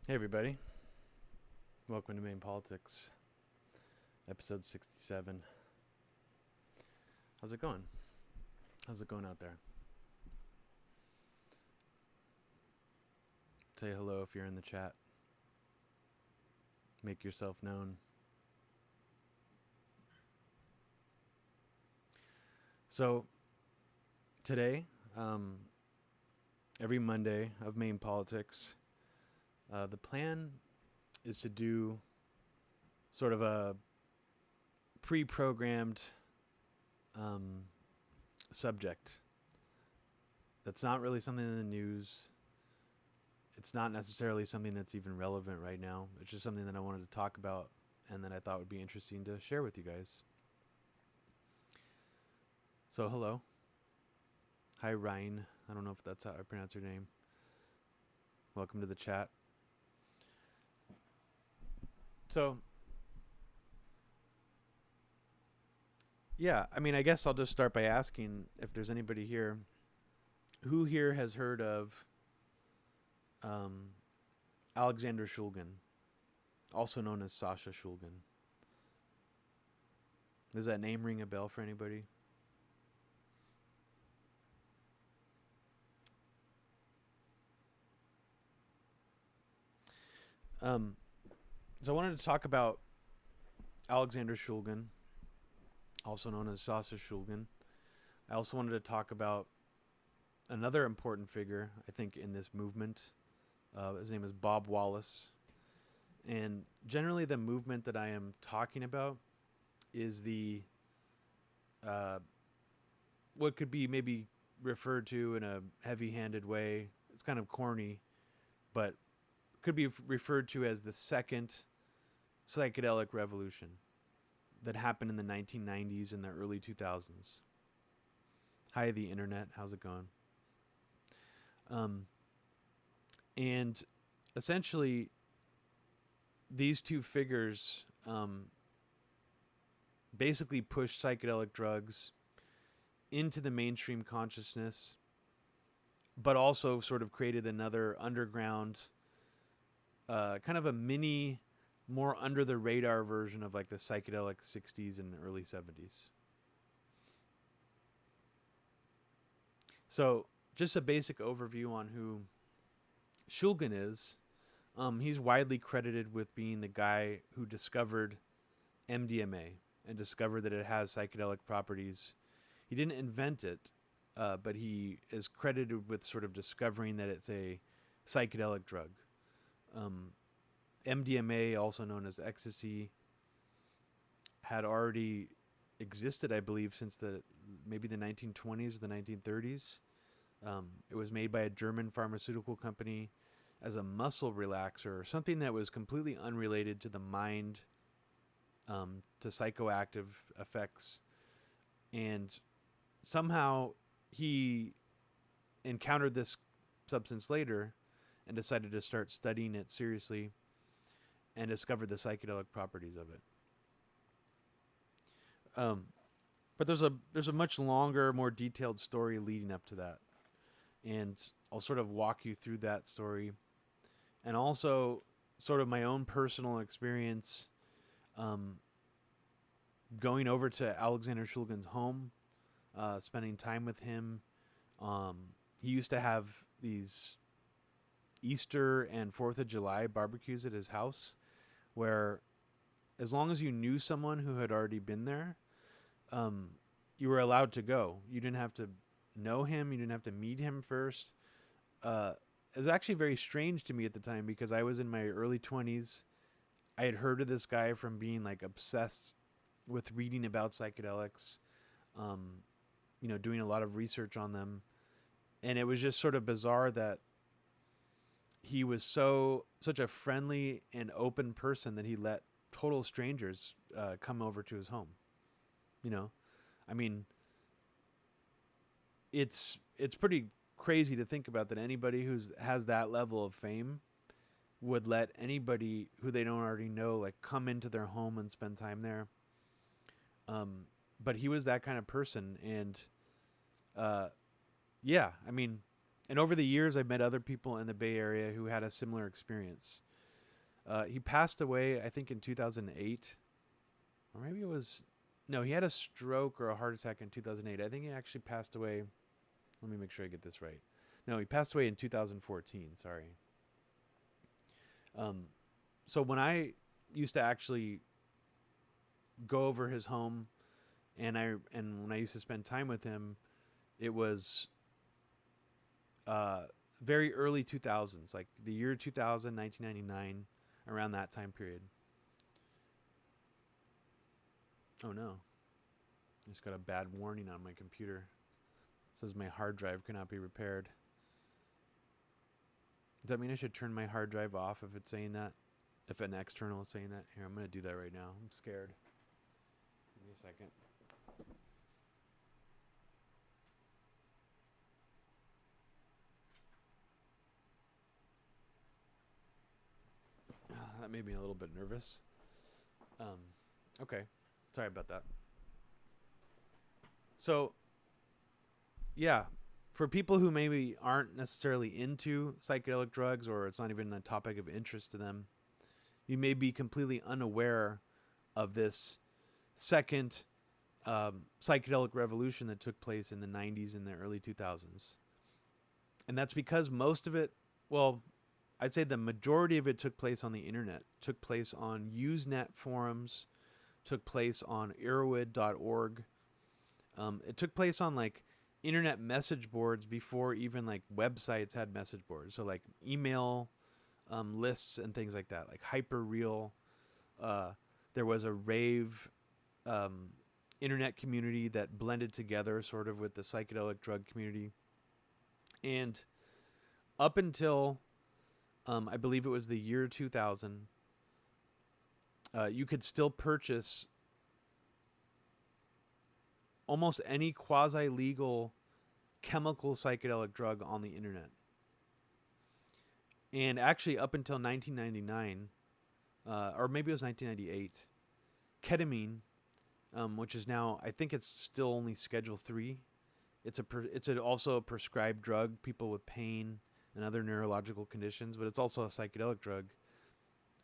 Hey everybody, welcome to MAME Politics, episode 67. How's it going? How's it going out there? Say hello if you're in the chat. Make yourself known. So, today, every Monday of MAME Politics, the plan is to do sort of a pre-programmed subject that's not really something in the news. It's not necessarily something that's even relevant right now. It's just something that I wanted to talk about and that I thought would be interesting to share with you guys. So hello. Hi Ryan. I don't know if that's how I pronounce your name. Welcome to the chat. So, yeah, I mean, I guess I'll just start by asking if there's anybody here who here has heard of Alexander Shulgin, also known as Sasha Shulgin. Does that name ring a bell for anybody? So I wanted to talk about Alexander Shulgin, also known as Sasha Shulgin. I also wanted to talk about another important figure, I think, in this movement. His name is Bob Wallace. And generally the movement that I am talking about is the what could be maybe referred to in a heavy-handed way. It's kind of corny, but could be referred to as the second psychedelic revolution that happened in the 1990s and the early 2000s. Hi, the internet. How's it going? And essentially, these two figures basically pushed psychedelic drugs into the mainstream consciousness, but also sort of created another underground, kind of a mini, more under the radar version of like the psychedelic 60s and early 70s. So just a basic overview on who Shulgin is. He's widely credited with being the guy who discovered MDMA and discovered that it has psychedelic properties. He didn't invent it, but he is credited with sort of discovering that it's a psychedelic drug. MDMA, also known as ecstasy, had already existed, I believe, since maybe the 1920s or the 1930s. It was made by a German pharmaceutical company as a muscle relaxer, something that was completely unrelated to the mind, to psychoactive effects. And somehow he encountered this substance later and decided to start studying it seriously and discovered the psychedelic properties of it. But there's a much longer, more detailed story leading up to that. And I'll sort of walk you through that story. And also sort of my own personal experience going over to Alexander Shulgin's home, spending time with him. He used to have these Easter and 4th of July barbecues at his house where as long as you knew someone who had already been there, you were allowed to go. You didn't have to know him. You didn't have to meet him first. It was actually very strange to me at the time because I was in my early 20s. I had heard of this guy from being like obsessed with reading about psychedelics, doing a lot of research on them. And it was just sort of bizarre that he was such a friendly and open person that he let total strangers come over to his home. I mean, it's pretty crazy to think about that anybody has that level of fame would let anybody who they don't already know like come into their home and spend time there. But he was that kind of person, and yeah, I mean, and over the years I've met other people in the Bay Area who had a similar experience. He passed away, I think, in 2008. Or maybe it was... No, he had a stroke or a heart attack in 2008. I think he actually passed away... Let me make sure I get this right. No, he passed away in 2014. Sorry. So when I used to actually go over his home, and when I used to spend time with him, it was very early 2000s, like the year 2000, 1999, around that time period. Oh no. I just got a bad warning on my computer. It says my hard drive cannot be repaired. Does that mean I should turn my hard drive off if it's saying that? If an external is saying that? Here, I'm going to do that right now. I'm scared. Give me a second. That made me a little bit nervous. Okay. Sorry about that. So, yeah, for people who maybe aren't necessarily into psychedelic drugs, or it's not even a topic of interest to them, you may be completely unaware of this second psychedelic revolution that took place in the 90s and the early 2000s. And that's because most of it, well, I'd say the majority of it took place on the internet, took place on Usenet forums, took place on Erowid.org. It took place on like internet message boards before even like websites had message boards. So like email lists and things like that, like Hyperreal. There was a rave internet community that blended together sort of with the psychedelic drug community. And up until I believe it was the year 2000, you could still purchase almost any quasi-legal chemical psychedelic drug on the internet. And actually up until 1999, or maybe it was 1998, ketamine, which is now, I think it's still only Schedule 3. It's also a prescribed drug, people with pain and other neurological conditions, but it's also a psychedelic drug.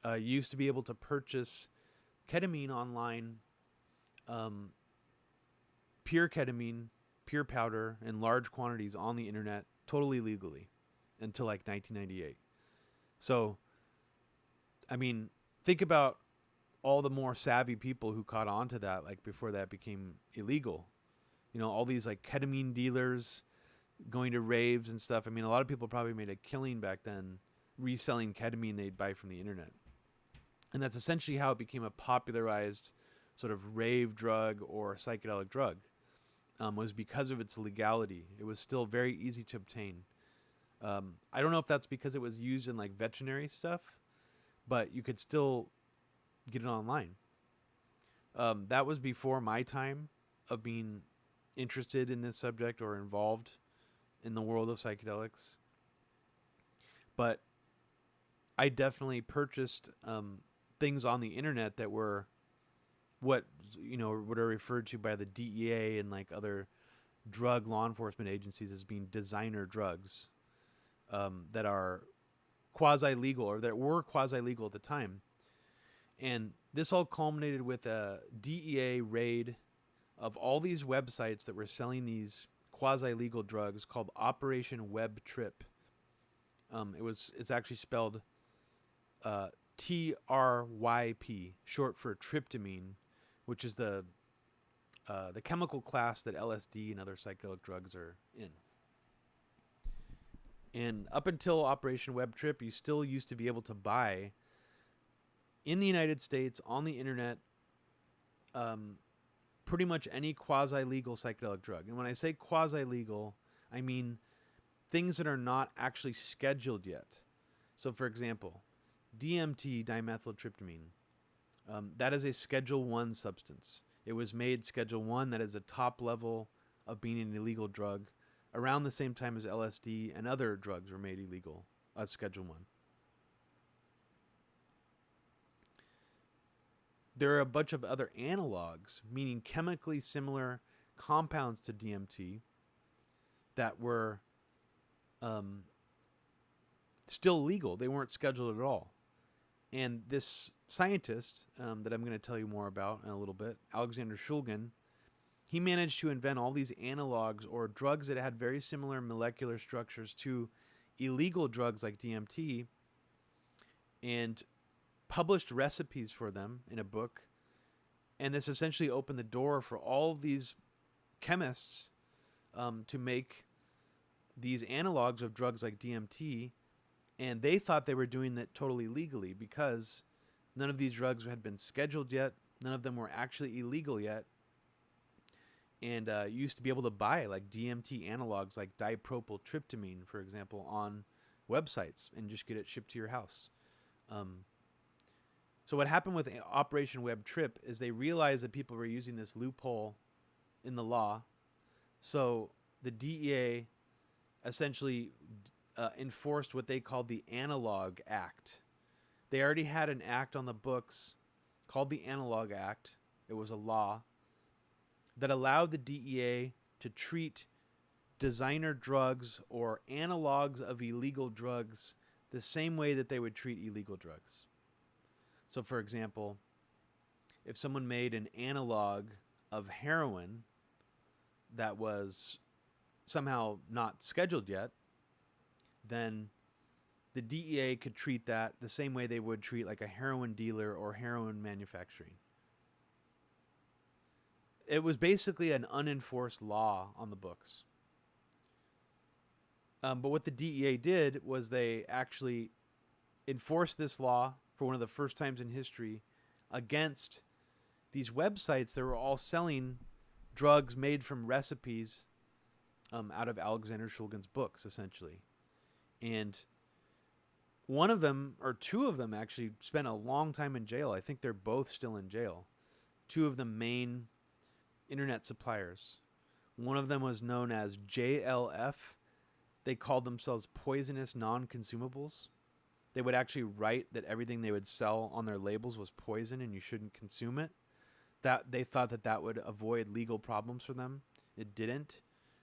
You used to be able to purchase ketamine online, pure ketamine, pure powder, in large quantities on the internet, totally legally, until like 1998. So, I mean, think about all the more savvy people who caught on to that, like before that became illegal. You know, all these like ketamine dealers going to raves and stuff. I mean, a lot of people probably made a killing back then reselling ketamine they'd buy from the internet. And that's essentially how it became a popularized sort of rave drug or psychedelic drug, was because of its legality. It was still very easy to obtain. I don't know if that's because it was used in like veterinary stuff, but you could still get it online. That was before my time of being interested in this subject or involved in the world of psychedelics. But I definitely purchased things on the internet that were what are referred to by the DEA and like other drug law enforcement agencies as being designer drugs, that are quasi-legal, or that were quasi-legal at the time. And this all culminated with a DEA raid of all these websites that were selling these quasi-legal drugs called Operation Web Trip. It's actually spelled TRYP, short for tryptamine, which is the chemical class that LSD and other psychedelic drugs are in. And up until Operation Web Trip, you still used to be able to buy in the United States on the internet pretty much any quasi-legal psychedelic drug. And when I say quasi-legal, I mean things that are not actually scheduled yet. So for example, DMT, dimethyltryptamine, that is a Schedule 1 substance. It was made Schedule 1, that is a top level of being an illegal drug, around the same time as LSD and other drugs were made illegal as Schedule 1. There are a bunch of other analogs, meaning chemically similar compounds to DMT, that were still legal. They weren't scheduled at all. And this scientist that I'm going to tell you more about in a little bit, Alexander Shulgin, he managed to invent all these analogs or drugs that had very similar molecular structures to illegal drugs like DMT, and published recipes for them in a book. And this essentially opened the door for all of these chemists to make these analogs of drugs like DMT. And they thought they were doing that totally legally because none of these drugs had been scheduled yet. None of them were actually illegal yet. And you used to be able to buy like DMT analogs like dipropyltryptamine, for example, on websites and just get it shipped to your house. So what happened with Operation Web Trip is they realized that people were using this loophole in the law. So the DEA essentially enforced what they called the Analogue Act. They already had an act on the books called the Analogue Act. It was a law that allowed the DEA to treat designer drugs or analogs of illegal drugs the same way that they would treat illegal drugs. So, for example, if someone made an analog of heroin that was somehow not scheduled yet, then the DEA could treat that the same way they would treat like a heroin dealer or heroin manufacturing. It was basically an unenforced law on the books. But what the DEA did was they actually enforced this law for one of the first times in history against these websites that were all selling drugs made from recipes out of Alexander Shulgin's books, essentially. And one of them, or two of them actually, spent a long time in jail. I think they're both still in jail. Two of the main internet suppliers. One of them was known as JLF. They called themselves poisonous non-consumables. They would actually write that everything they would sell on their labels was poison and you shouldn't consume it. That they thought that would avoid legal problems for them. It didn't.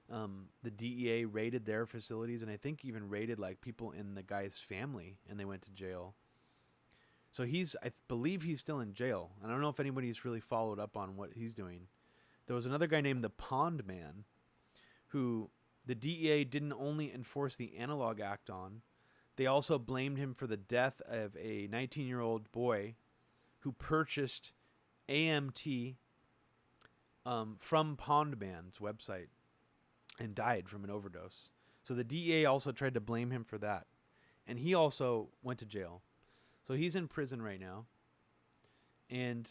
The DEA raided their facilities and I think even raided like people in the guy's family, and they went to jail. So I believe he's still in jail. I don't know if anybody's really followed up on what he's doing. There was another guy named the Pond Man who the DEA didn't only enforce the Analogue Act on, they also blamed him for the death of a 19-year-old boy who purchased AMT from Pond Man's website and died from an overdose. So the DEA also tried to blame him for that. And he also went to jail. So he's in prison right now. And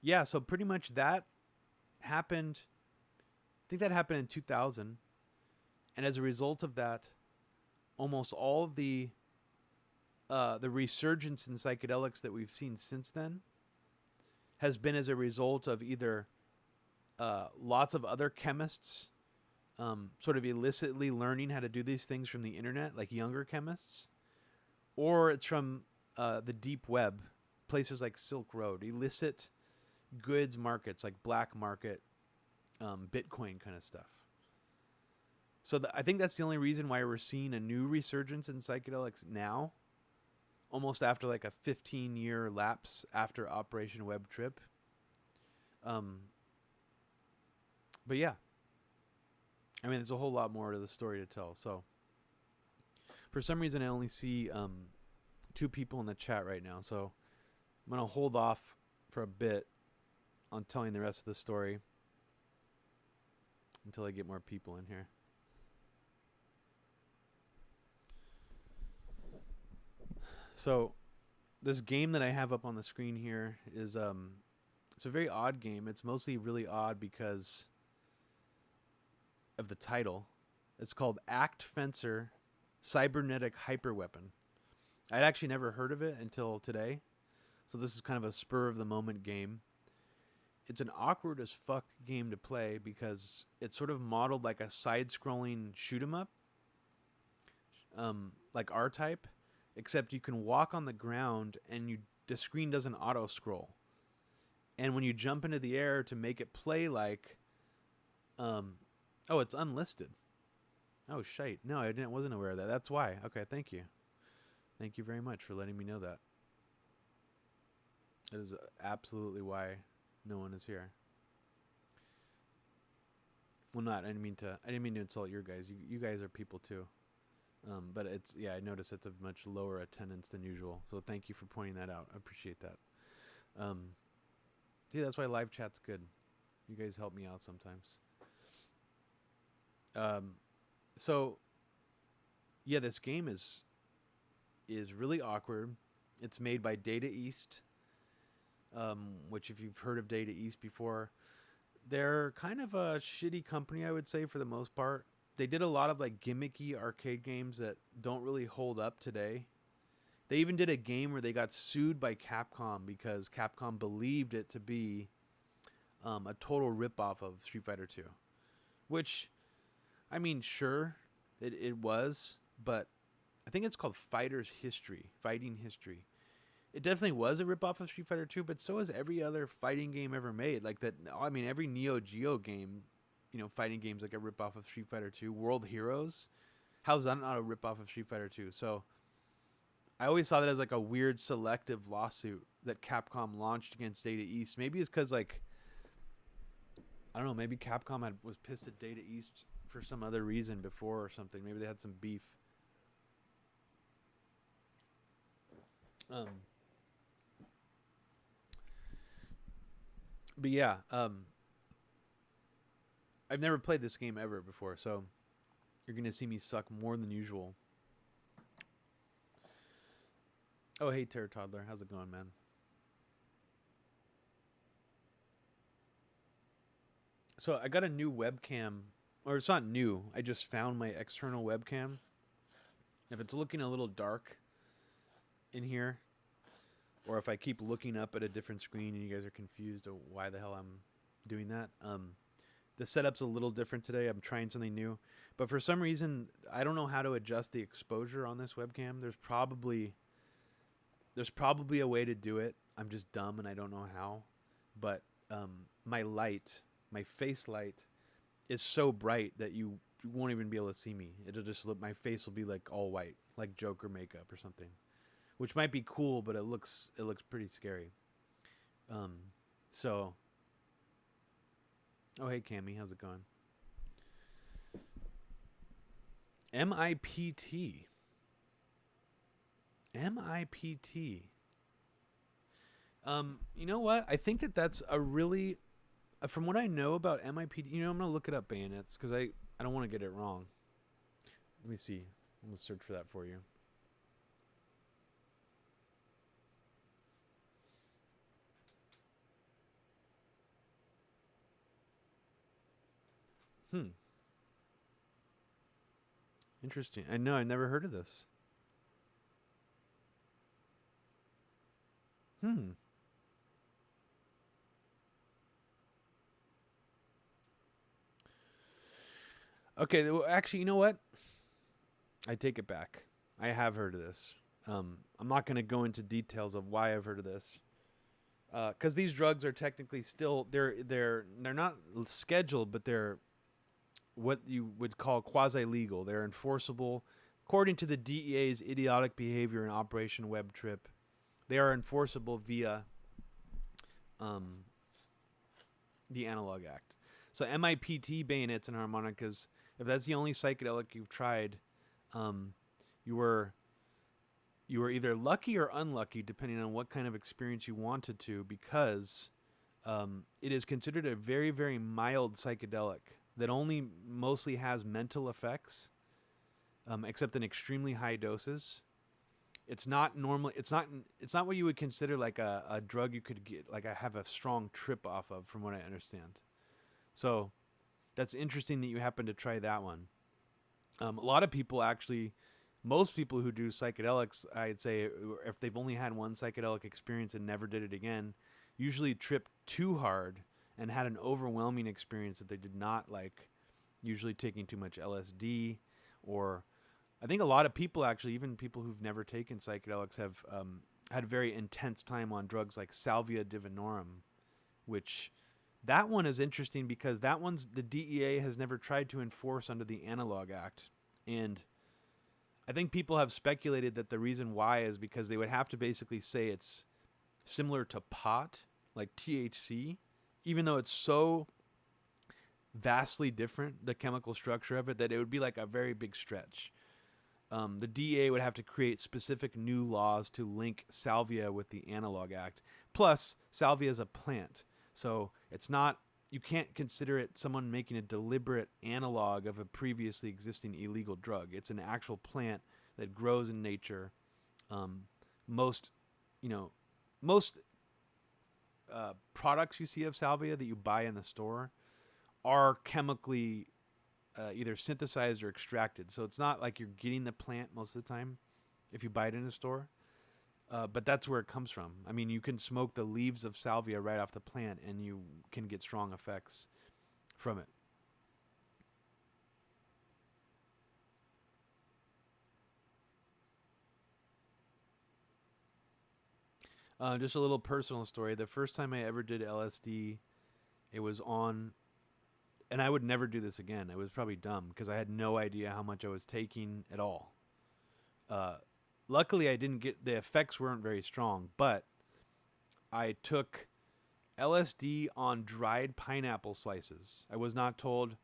yeah, so pretty much that happened. I think that happened in 2000. And as a result of that, almost all of the resurgence in psychedelics that we've seen since then has been as a result of either lots of other chemists sort of illicitly learning how to do these things from the internet, like younger chemists, or it's from the deep web, places like Silk Road, illicit goods markets like black market, Bitcoin kind of stuff. So I think that's the only reason why we're seeing a new resurgence in psychedelics now, almost after like a 15-year lapse after Operation Web Trip. But yeah, I mean, there's a whole lot more to the story to tell. So for some reason, I only see 2 people in the chat right now. So I'm going to hold off for a bit on telling the rest of the story until I get more people in here. So this game that I have up on the screen here is it's a very odd game. It's mostly really odd because of the title. It's called Act-Fancer Cybernetic Hyperweapon. I'd actually never heard of it until today. So this is kind of a spur of the moment game. It's an awkward as fuck game to play because it's sort of modeled like a side-scrolling shoot 'em up, like R-Type, except you can walk on the ground and the screen doesn't auto-scroll. And when you jump into the air to make it play like, oh, it's unlisted. Oh, shite. No, wasn't aware of that. That's why. Okay, thank you. Thank you very much for letting me know that. That is absolutely why no one is here. Well, not. I didn't mean to insult your guys. You guys are people too. But it's I noticed it's a much lower attendance than usual. So thank you for pointing that out. I appreciate that. See, that's why live chat's good. You guys help me out sometimes. So yeah, this game is really awkward. It's made by Data East, which if you've heard of Data East before, they're kind of a shitty company, I would say, for the most part. They did a lot of like gimmicky arcade games that don't really hold up today. They even did a game where they got sued by Capcom because Capcom believed it to be a total ripoff of Street Fighter 2. Which, I mean, sure, it was, but I think it's called Fighting History. It definitely was a ripoff of Street Fighter 2, but so is every other fighting game ever made. Like that, I mean, every Neo Geo game, fighting games like a ripoff of Street Fighter 2. World Heroes, how's that not a ripoff of Street Fighter 2? So I always saw that as like a weird selective lawsuit that Capcom launched against Data East. Maybe it's because like, I don't know, maybe Capcom was pissed at Data East for some other reason before or something. Maybe they had some beef. But yeah, I've never played this game ever before, so you're gonna see me suck more than usual. Oh, hey, Terror Toddler, how's it going, man? So I got a new webcam, or it's not new. I just found my external webcam. If it's looking a little dark in here, or if I keep looking up at a different screen and you guys are confused of why the hell I'm doing that, the setup's a little different today. I'm trying something new, but for some reason I don't know how to adjust the exposure on this webcam. There's probably a way to do it. I'm just dumb and I don't know how. But my face light is so bright that you won't even be able to see me. It'll just look, my face will be like all white, like Joker makeup or something, which might be cool, but it looks pretty scary. So, oh hey Cammy, how's it going? MIPT. You know what? I think that's a really, from what I know about MIPT, I'm gonna look it up, Bayonets, because I don't want to get it wrong. Let me see. I'm gonna search for that for you. Interesting. I know. I never heard of this. Okay. Well, actually, you know what? I take it back. I have heard of this. I'm not going to go into details of why I've heard of this, because these drugs are technically still they're not scheduled, but they're what you would call quasi-legal. They're enforceable according to the DEA's idiotic behavior in Operation Web Trip. They are enforceable via the Analogue Act. So MIPT, bayonets, and harmonicas, if that's the only psychedelic you've tried, you were either lucky or unlucky, depending on what kind of experience you wanted to, because it is considered a very, very mild psychedelic that only mostly has mental effects, except in extremely high doses. It's not normally. It's not what you would consider like a drug you could get, like I have a strong trip off of, from what I understand. So that's interesting that you happen to try that one. A lot of people actually, most people who do psychedelics, I'd say, if they've only had one psychedelic experience and never did it again, usually trip too hard and had an overwhelming experience that they did not like, usually taking too much LSD. Or I think a lot of people, actually, even people who've never taken psychedelics, have had a very intense time on drugs like Salvia Divinorum, which that one is interesting because that one's the DEA has never tried to enforce under the Analogue Act. And I think people have speculated that the reason why is because they would have to basically say it's similar to pot, like THC, even though it's so vastly different, the chemical structure of it, that it would be like a very big stretch. The DEA would have to create specific new laws to link salvia with the Analogue Act. Plus, salvia is a plant, so it's not, you can't consider it someone making a deliberate analog of a previously existing illegal drug. It's an actual plant that grows in nature. Most, you know, most products you see of salvia that you buy in the store are chemically either synthesized or extracted. So it's not like you're getting the plant most of the time if you buy it in a store. But that's where it comes from. I mean, you can smoke the leaves of salvia right off the plant and you can get strong effects from it. Just a little personal story. The first time I ever did LSD, it was on, and I would never do this again. It was probably dumb because I had no idea how much I was taking at all. Luckily, I didn't get, the effects weren't very strong, but I took LSD on dried pineapple slices. I was not told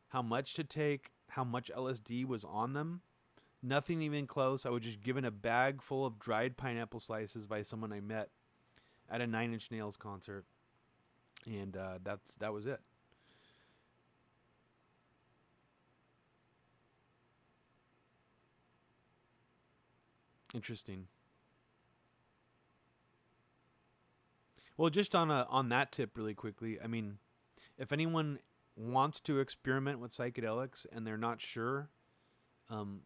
how much to take, how much LSD was on them. Nothing even close. I was just given a bag full of dried pineapple slices by someone I met at a Nine Inch Nails concert, and that was it. Interesting. Well, just on that tip, really quickly. I mean, if anyone wants to experiment with psychedelics and they're not sure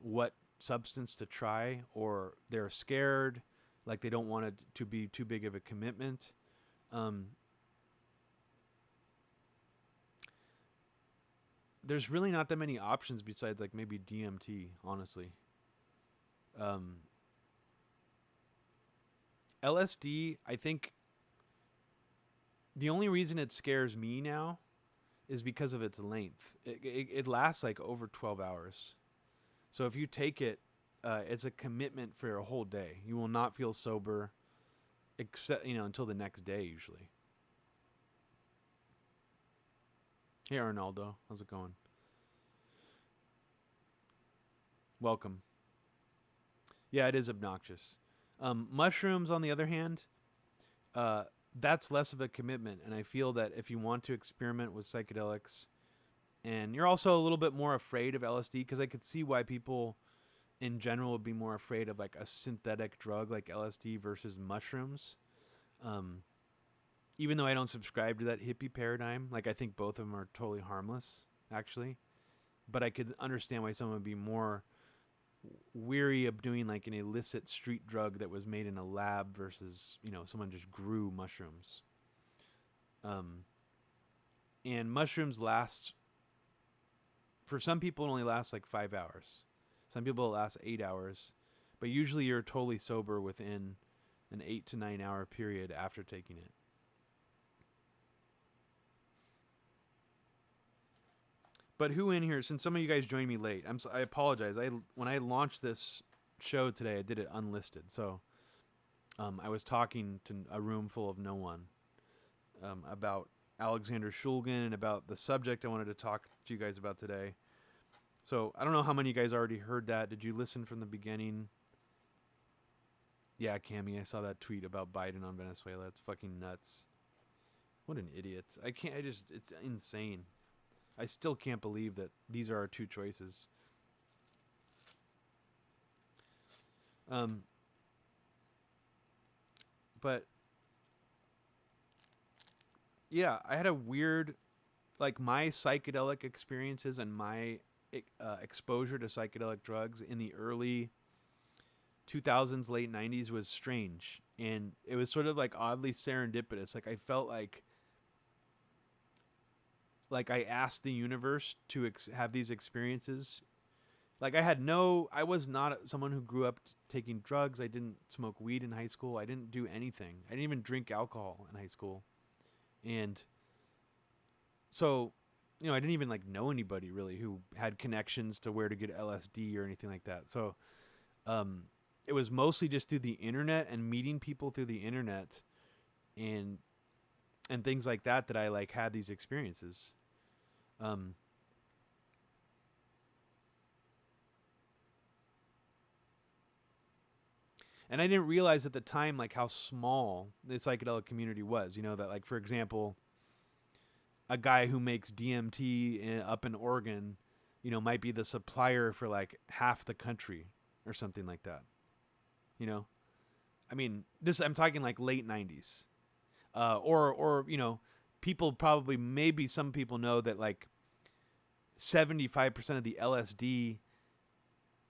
what substance to try, or they're scared, like they don't want it to be too big of a commitment, um, there's really not that many options besides like maybe DMT, honestly. Um, LSD, I think the only reason it scares me now is because of its length. It lasts like over 12 hours. So if you take it, it's a commitment for a whole day. You will not feel sober, except until the next day usually. Hey Arnaldo, how's it going? Welcome. Yeah, it is obnoxious. Mushrooms, on the other hand, uh, that's less of a commitment, and I feel that if you want to experiment with psychedelics, and you're also a little bit more afraid of LSD, because I could see why people in general would be more afraid of like a synthetic drug like LSD versus mushrooms. Um, Even though I don't subscribe to that hippie paradigm, like I think both of them are totally harmless, actually. But I could understand why someone would be more weary of doing like an illicit street drug that was made in a lab versus someone just grew mushrooms. Um, and mushrooms last, for some people it only lasts like 5 hours. Some people it lasts 8 hours, but usually you're totally sober within an 8 to 9 hour period after taking it. But who in here? Since some of you guys joined me late, I apologize. When I launched this show today, I did it unlisted, so I was talking to a room full of no one about Alexander Shulgin and about the subject I wanted to talk to you guys about today. So I don't know how many of you guys already heard that. Did you listen from the beginning? Yeah, Cammy, I saw that tweet about Biden on Venezuela. It's fucking nuts. What an idiot. I can't. It's insane. I still can't believe that these are our two choices. Um, but yeah, I had a weird, like my psychedelic experiences and my exposure to psychedelic drugs in the early 2000s, late 90s was strange. And it was sort of like oddly serendipitous. Like I felt like I asked the universe to have these experiences. Like I was not someone who grew up taking drugs. I didn't smoke weed in high school. I didn't do anything. I didn't even drink alcohol in high school. And so, I didn't even like know anybody really who had connections to where to get LSD or anything like that. So, it was mostly just through the internet and meeting people through the internet and things like that, that I like had these experiences. Um, and I didn't realize at the time like how small the psychedelic community was. You know, that like, for example, a guy who makes DMT up in Oregon, you know, might be the supplier for like half the country or something like that. You know, I mean, this I'm talking like late '90s, or you know, people probably maybe some people know that like 75% of the LSD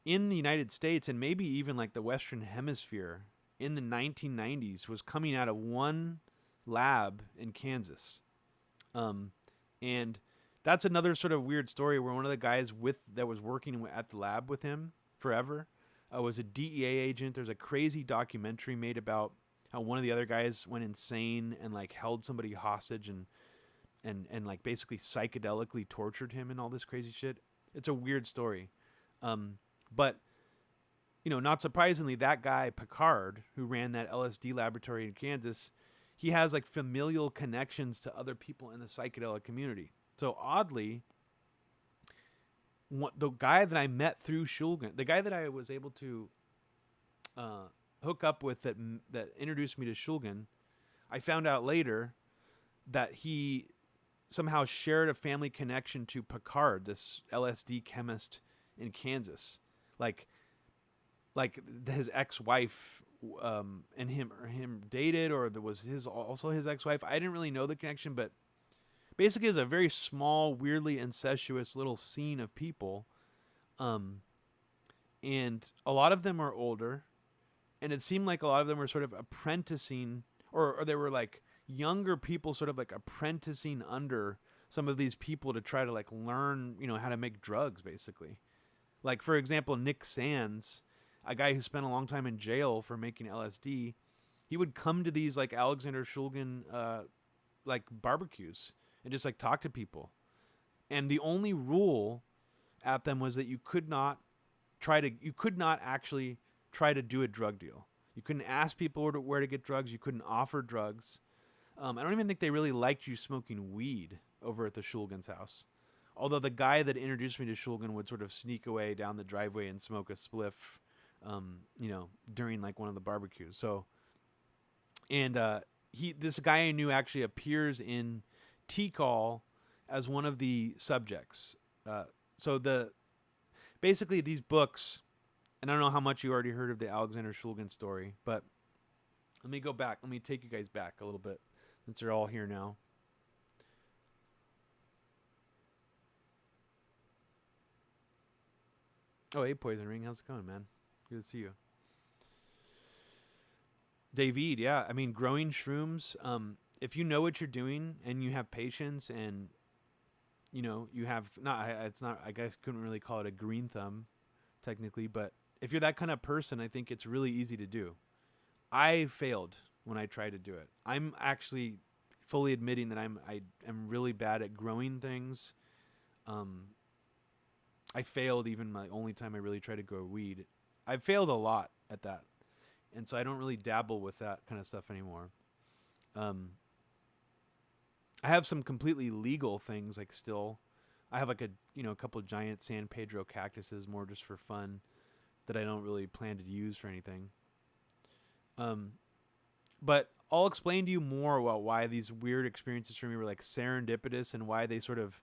in the United States and maybe even like the Western Hemisphere in the 1990s was coming out of one lab in Kansas. Um, and that's another sort of weird story where one of the guys that was working at the lab with him forever was a DEA agent. There's a crazy documentary made about how one of the other guys went insane and like held somebody hostage and like basically psychedelically tortured him and all this crazy shit. It's a weird story. But you know, not surprisingly, that guy Picard, who ran that LSD laboratory in Kansas, he has like familial connections to other people in the psychedelic community. So oddly, the guy that I met through Shulgin, the guy that I was able to hook up with that introduced me to Shulgin, I found out later that he somehow shared a family connection to Picard, this LSD chemist in Kansas. Like his ex-wife and him dated, or there was also his ex-wife. I didn't really know the connection, but basically it's a very small, weirdly incestuous little scene of people, and a lot of them are older, and it seemed like a lot of them were sort of apprenticing, or they were like younger people sort of like apprenticing under some of these people to try to like learn, you know, how to make drugs, basically. Like, for example, Nick Sands, a guy who spent a long time in jail for making LSD, he would come to these like Alexander Shulgin like barbecues and just like talk to people. And the only rule at them was that you could not actually try to do a drug deal. You couldn't ask people where to get drugs. You couldn't offer drugs. I don't even think they really liked you smoking weed over at the Shulgin's house. Although the guy that introduced me to Shulgin would sort of sneak away down the driveway and smoke a spliff, you know, during like one of the barbecues. So, and this guy I knew actually appears in T-Call as one of the subjects. So basically these books, and I don't know how much you already heard of the Alexander Shulgin story, but let me go back. Let me take you guys back a little bit since they're all here now. Oh, hey, Poison Ring. How's it going, man? Good to see you. David, yeah. I mean, growing shrooms, if you know what you're doing and you have patience and, you know, you have, it's not, I guess couldn't really call it a green thumb, technically, but if you're that kind of person, I think it's really easy to do. I failed when I tried to do it. I'm actually fully admitting that I am really bad at growing things. I failed even my only time I really tried to grow weed. I failed a lot at that. And so I don't really dabble with that kind of stuff anymore. I have some completely legal things like still. I have like a couple of giant San Pedro cactuses more just for fun that I don't really plan to use for anything. But I'll explain to you more about why these weird experiences for me were like serendipitous and why they sort of,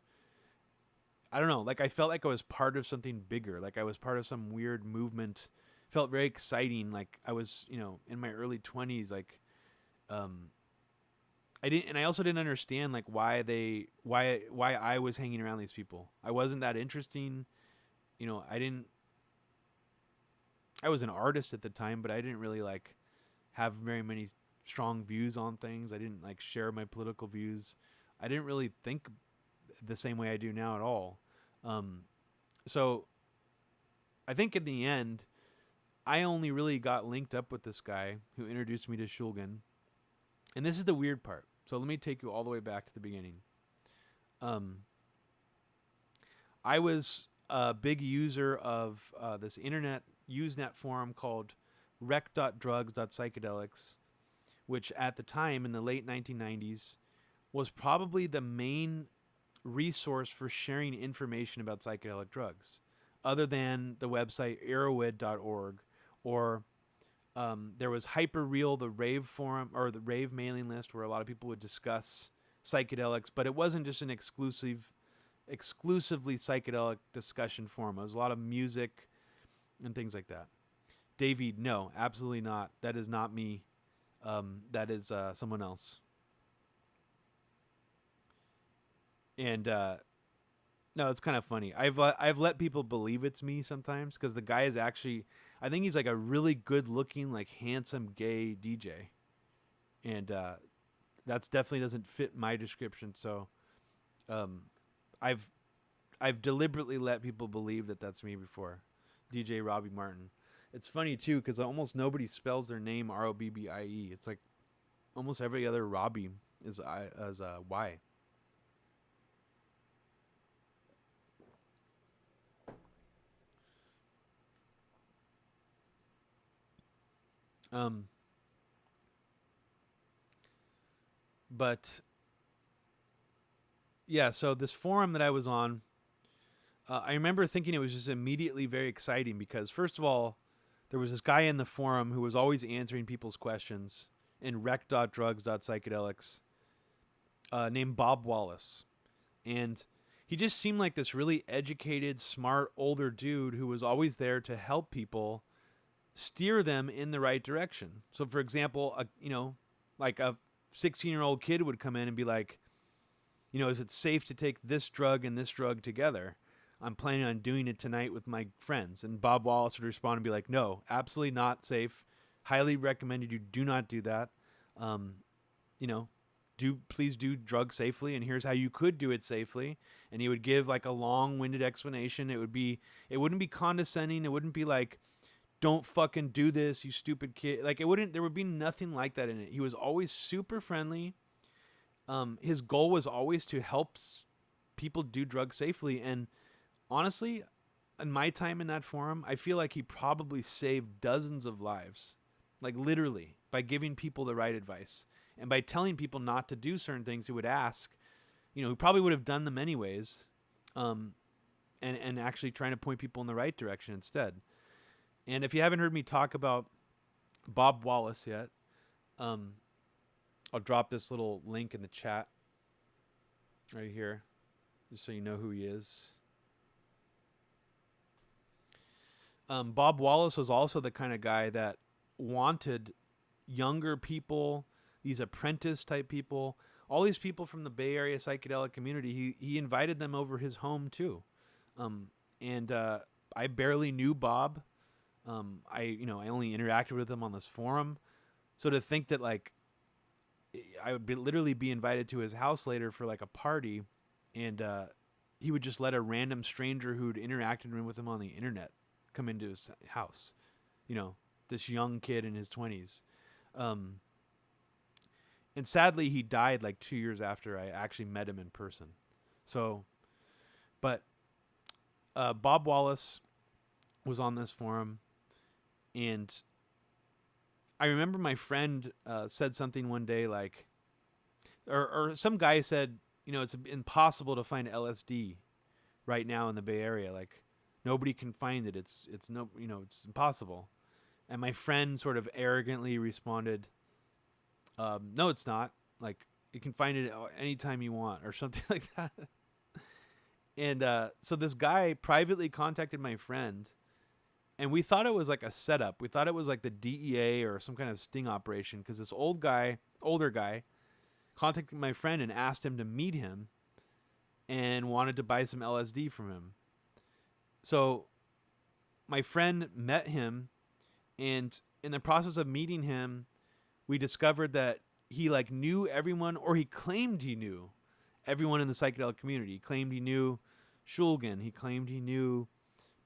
I don't know, like I felt like I was part of something bigger, like I was part of some weird movement. Felt very exciting, like I was, you know, in my early 20s, like I also didn't understand like why I was hanging around these people. I wasn't that interesting, you know, I was an artist at the time, but I didn't really like have very many strong views on things. I didn't like share my political views. I didn't really think the same way I do now at all. So I think in the end, I only really got linked up with this guy who introduced me to Shulgin. And this is the weird part. So let me take you all the way back to the beginning. I was a big user of this internet Usenet forum called rec.drugs.psychedelics, which at the time in the late 1990s was probably the main resource for sharing information about psychedelic drugs, other than the website erowid.org, or there was Hyperreal, the rave forum, or the rave mailing list, where a lot of people would discuss psychedelics, but it wasn't just an exclusively psychedelic discussion forum. It was a lot of music and things like that. David, no, absolutely not. That is not me. That is someone else. And no, it's kind of funny. I've let people believe it's me sometimes, because the guy is actually, I think he's like a really good looking, like handsome gay DJ, and that's definitely doesn't fit my description. So I've deliberately let people believe that that's me before. DJ Robbie Martin. It's funny too, because almost nobody spells their name Robbie. It's like almost every other Robbie is Y. But yeah, so this forum that I was on, I remember thinking it was just immediately very exciting, because first of all, there was this guy in the forum who was always answering people's questions in rec.drugs.psychedelics, named Bob Wallace. And he just seemed like this really educated, smart, older dude who was always there to help people steer them in the right direction. So, for example, like a 16-year-old kid would come in and be like, is it safe to take this drug and this drug together? I'm planning on doing it tonight with my friends. And Bob Wallace would respond and be like, no, absolutely not safe. Highly recommended you do not do that. Please do drugs safely, and here's how you could do it safely. And he would give like a long-winded explanation. It wouldn't be condescending. It wouldn't be like, don't fucking do this, you stupid kid. Like, there would be nothing like that in it. He was always super friendly. His goal was always to help people do drugs safely. And honestly, in my time in that forum, I feel like he probably saved dozens of lives, like literally, by giving people the right advice and by telling people not to do certain things. He would ask, he probably would have done them anyways, and actually trying to point people in the right direction instead. And if you haven't heard me talk about Bob Wallace yet, I'll drop this little link in the chat right here, just so you know who he is. Bob Wallace was also the kind of guy that wanted younger people, these apprentice type people, all these people from the Bay Area psychedelic community. He invited them over his home too. I barely knew Bob. I only interacted with him on this forum. So to think that like I would literally be invited to his house later for like a party, and he would just let a random stranger who'd interacted with him on the internet come into his house, this young kid in his 20s. And sadly he died like 2 years after I actually met him in person. So, but Bob Wallace was on this forum, and I remember my friend said something one day like, or some guy said, it's impossible to find LSD right now in the Bay Area. Like, nobody can find it. It's impossible. And my friend sort of arrogantly responded, no, it's not. Like, you can find it anytime you want, or something like that. And so this guy privately contacted my friend, and we thought it was like a setup. We thought it was like the DEA or some kind of sting operation, because this older guy, contacted my friend and asked him to meet him and wanted to buy some LSD from him. So my friend met him, and in the process of meeting him, we discovered that he like knew everyone, or he claimed he knew everyone in the psychedelic community. He claimed he knew Shulgin. He claimed he knew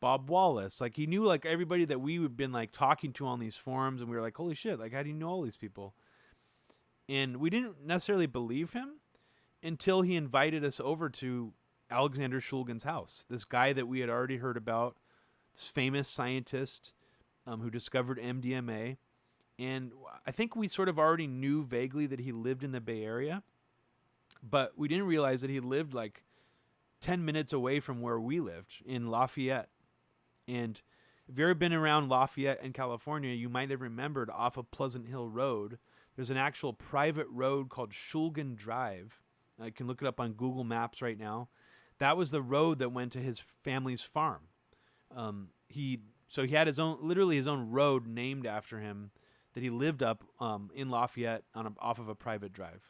Bob Wallace. Like, he knew like everybody that we had been like talking to on these forums, and we were like, holy shit, like, how do you know all these people? And we didn't necessarily believe him until he invited us over to Alexander Shulgin's house. This guy that we had already heard about, this famous scientist who discovered MDMA, And I think we sort of already knew vaguely that he lived in the Bay Area, but we didn't realize that he lived like 10 minutes away from where we lived in Lafayette. And if you've ever been around Lafayette in California, you might have remembered off of Pleasant Hill Road, there's an actual private road called Shulgin Drive. I can look it up on Google Maps right now. That was the road that went to his family's farm. He had literally his own road named after him that he lived up in Lafayette off of a private drive.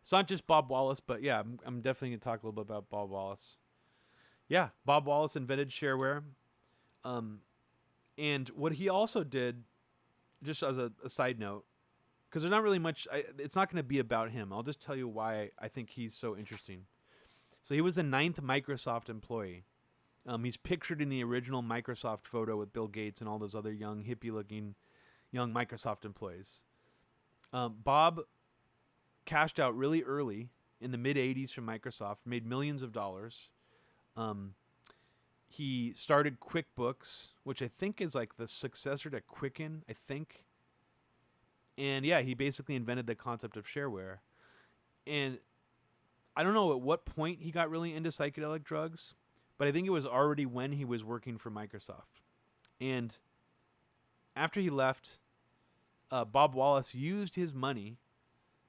It's not just Bob Wallace, but yeah, I'm definitely going to talk a little bit about Bob Wallace. Yeah, Bob Wallace invented shareware. And what he also did, just as a side note, because there's not really much, it's not going to be about him. I'll just tell you why I think he's so interesting. So he was the 9th Microsoft employee. He's pictured in the original Microsoft photo with Bill Gates and all those other young, hippie-looking young Microsoft employees. Bob cashed out really early in the mid-'80s from Microsoft, made millions of dollars. He started QuickBooks, which I think is like the successor to Quicken, I think. And yeah, he basically invented the concept of shareware. And I don't know at what point he got really into psychedelic drugs, but I think it was already when he was working for Microsoft. And after he left, Bob Wallace used his money,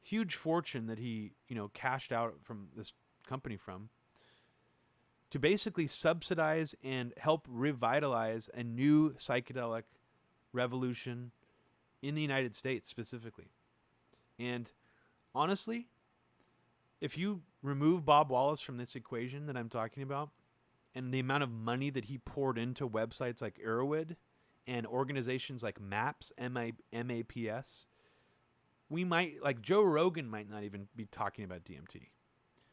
huge fortune that he, cashed out from this company from, to basically subsidize and help revitalize a new psychedelic revolution in the United States specifically. And honestly, if you remove Bob Wallace from this equation that I'm talking about, and the amount of money that he poured into websites like Erowid and organizations like MAPS, MAPS, we might, like Joe Rogan might not even be talking about DMT.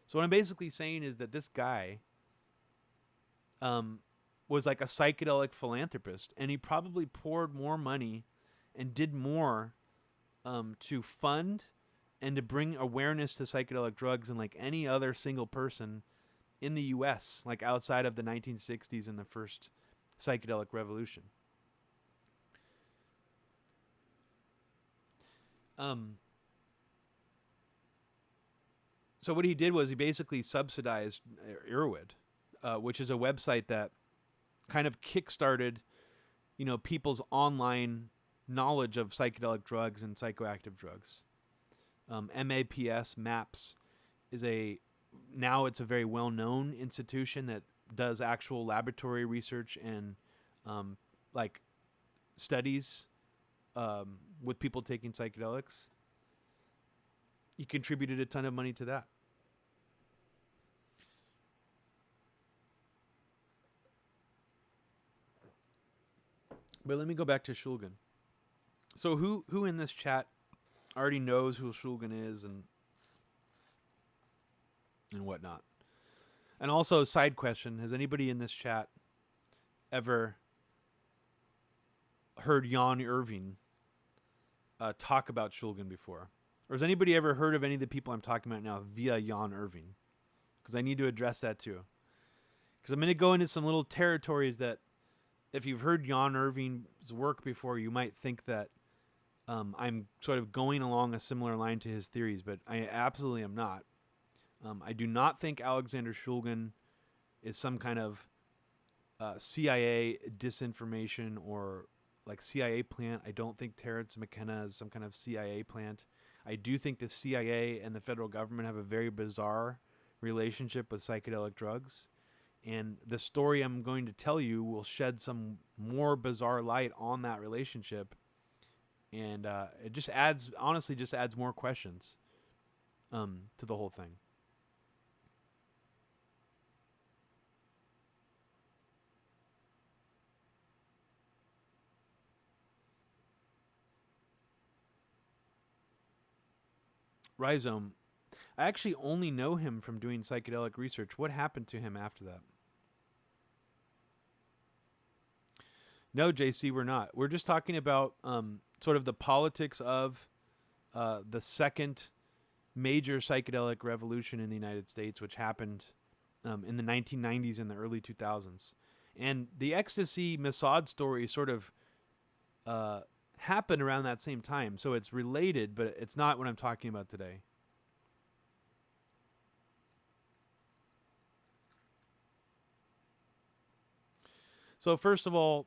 So what I'm basically saying is that this guy was like a psychedelic philanthropist, and he probably poured more money and did more to fund and to bring awareness to psychedelic drugs than like any other single person in the U.S., like outside of the 1960s and the first psychedelic revolution. So what he did was he basically subsidized Erowid, which is a website that kind of kickstarted, people's online knowledge of psychedelic drugs and psychoactive drugs. MAPS is now it's a very well-known institution that does actual laboratory research and studies with people taking psychedelics. He contributed a ton of money to that. But let me go back to Shulgin. So who in this chat already knows who Shulgin is and whatnot? And also, side question, has anybody in this chat ever heard Jan Irving talk about Shulgin before? Or has anybody ever heard of any of the people I'm talking about now via Jan Irving? Because I need to address that too. Because I'm going to go into some little territories that, if you've heard Jan Irving's work before, you might think that I'm sort of going along a similar line to his theories, but I absolutely am not. I do not think Alexander Shulgin is some kind of CIA disinformation or like CIA plant. I don't think Terence McKenna is some kind of CIA plant. I do think the CIA and the federal government have a very bizarre relationship with psychedelic drugs. And the story I'm going to tell you will shed some more bizarre light on that relationship. And it just adds more questions to the whole thing. Rhizome, I actually only know him from doing psychedelic research. What happened to him after that? No, JC, we're not. We're just talking about sort of the politics of the second major psychedelic revolution in the United States, which happened in the 1990s and the early 2000s. And the ecstasy Mossad story sort of happened around that same time. So it's related, but it's not what I'm talking about today. So first of all,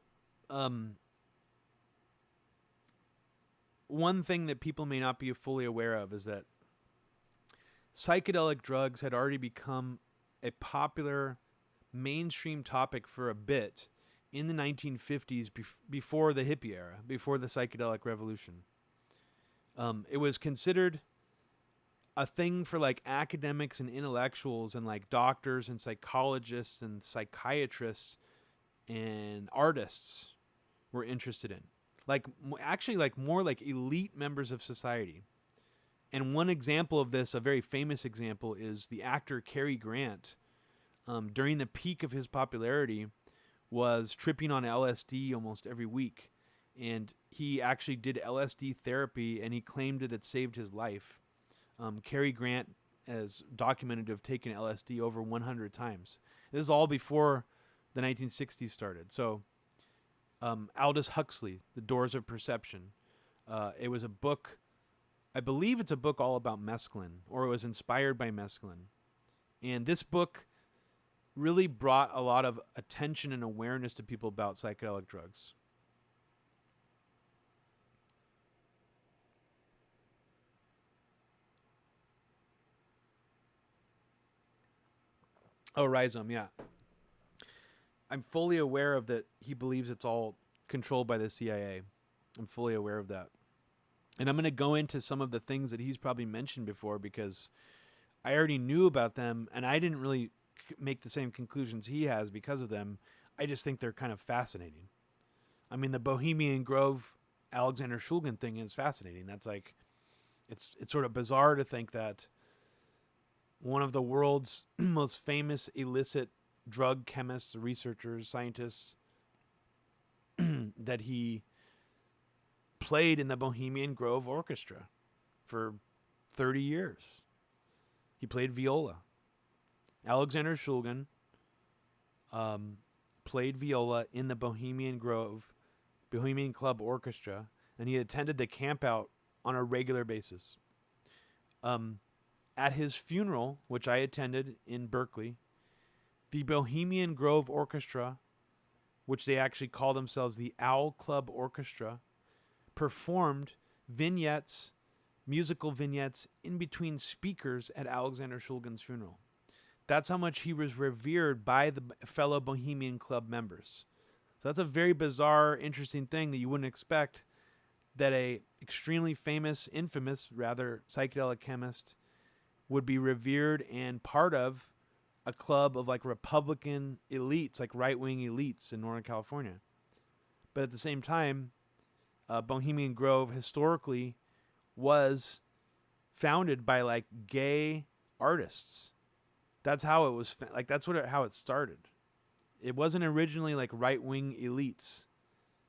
one thing that people may not be fully aware of is that psychedelic drugs had already become a popular mainstream topic for a bit in the 1950s before the hippie era, before the psychedelic revolution. It was considered a thing for like academics and intellectuals and like doctors and psychologists and psychiatrists and artists were interested in. Like actually like more like elite members of society. And one example of this, a very famous example, is the actor Cary Grant. During the peak of his popularity, was tripping on LSD almost every week. And he actually did LSD therapy, and he claimed it had saved his life. Cary Grant has documented to have taken LSD over 100 times. This is all before the 1960s started. So Aldous Huxley, The Doors of Perception. It was a book, I believe it's a book all about mescaline, or it was inspired by mescaline. And this book really brought a lot of attention and awareness to people about psychedelic drugs. Oh, Rhizome, yeah. I'm fully aware of that. He believes it's all controlled by the CIA. I'm fully aware of that. And I'm going to go into some of the things that he's probably mentioned before because I already knew about them and I didn't really make the same conclusions he has because of them. I just think they're kind of fascinating. I mean, the Bohemian Grove Alexander Shulgin thing is fascinating. That's like, it's sort of bizarre to think that one of the world's most famous illicit drug chemists, researchers, scientists, that he played in the Bohemian Grove Orchestra for 30 years. He played viola. Alexander Shulgin played viola in the Bohemian Club Orchestra, and he attended the camp out on a regular basis. At his funeral, which I attended in Berkeley, the Bohemian Grove Orchestra, which they actually call themselves the Owl Club Orchestra, performed vignettes, musical vignettes, in between speakers at Alexander Shulgin's funeral. That's how much he was revered by the fellow Bohemian Club members. So that's a very bizarre, interesting thing that you wouldn't expect, that a extremely famous, infamous, rather, psychedelic chemist would be revered and part of a club of like Republican elites, like right-wing elites in Northern California. But at the same time, Bohemian Grove historically was founded by like gay artists. That's how it was, how it started. It wasn't originally like right-wing elites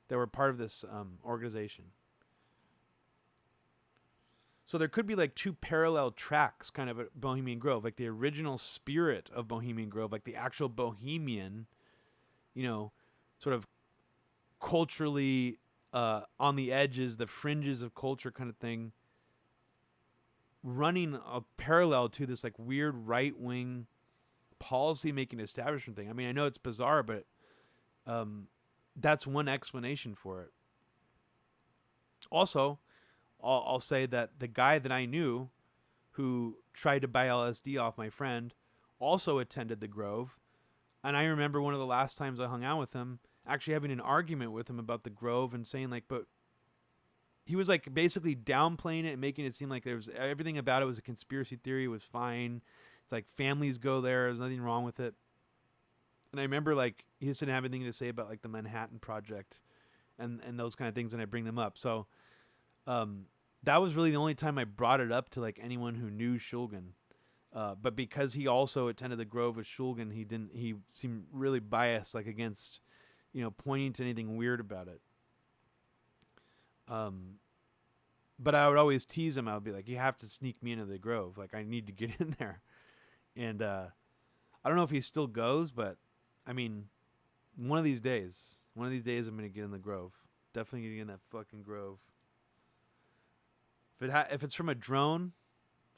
that were part of this organization. So there could be like two parallel tracks kind of at Bohemian Grove, like the original spirit of Bohemian Grove, like the actual Bohemian, sort of culturally on the edges, the fringes of culture kind of thing, running a parallel to this like weird right-wing policy-making establishment thing. I mean, I know it's bizarre, but that's one explanation for it. Also, I'll say that the guy that I knew who tried to buy LSD off my friend also attended the Grove. And I remember one of the last times I hung out with him, actually having an argument with him about the Grove and saying like, but he was like basically downplaying it and making it seem like there was everything about it was a conspiracy theory. It was fine. It's like families go there. There's nothing wrong with it. And I remember like he just didn't have anything to say about like the Manhattan Project and those kind of things when I bring them up. So that was really the only time I brought it up to like anyone who knew Shulgin. But because he also attended the Grove with Shulgin, he seemed really biased, like against, pointing to anything weird about it. But I would always tease him. I would be like, you have to sneak me into the Grove. Like I need to get in there. And I don't know if he still goes, but I mean, one of these days I'm going to get in the Grove. definitely getting in that fucking grove. If it's from a drone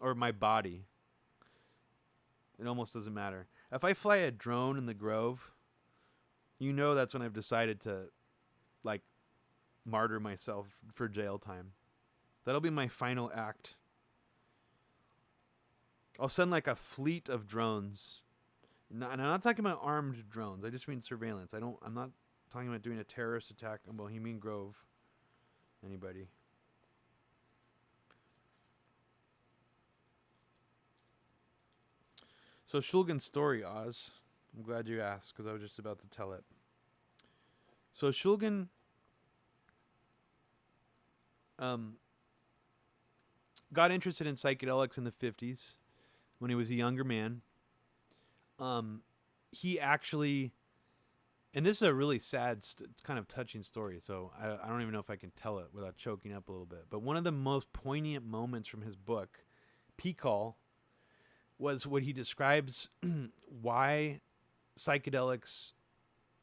or my body, it almost doesn't matter. If I fly a drone in the grove, that's when I've decided to, like, martyr myself for jail time. That'll be my final act. I'll send like a fleet of drones. And I'm not talking about armed drones. I just mean surveillance. I'm not talking about doing a terrorist attack on Bohemian Grove. Anybody? So Shulgin's story, Oz. I'm glad you asked because I was just about to tell it. So Shulgin got interested in psychedelics in the 50s when he was a younger man. He actually, and this is a really sad, kind of touching story, so I don't even know if I can tell it without choking up a little bit. But one of the most poignant moments from his book, P-Call, was what he describes why psychedelics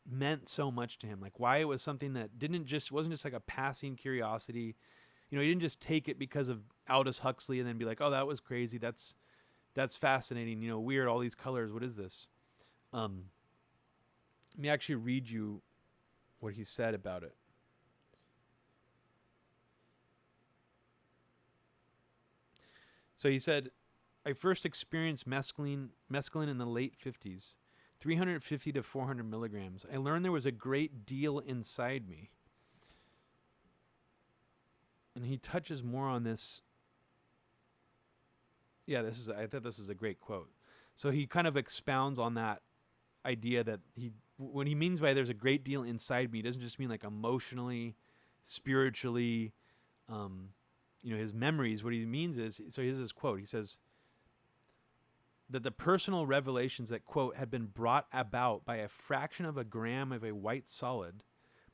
meant so much to him. Like why it was something that wasn't just like a passing curiosity. He didn't just take it because of Aldous Huxley and then be like, oh, that was crazy. That's fascinating. Weird, all these colors. What is this? Let me actually read you what he said about it. So he said, I first experienced mescaline in the late 50s, 350 to 400 milligrams. I learned there was a great deal inside me. And he touches more on this. Yeah, I thought this is a great quote. So he kind of expounds on that idea that when he means by there's a great deal inside me, he doesn't just mean like emotionally, spiritually, his memories. What he means is, so here's his quote. He says that the personal revelations that, quote, had been brought about by a fraction of a gram of a white solid,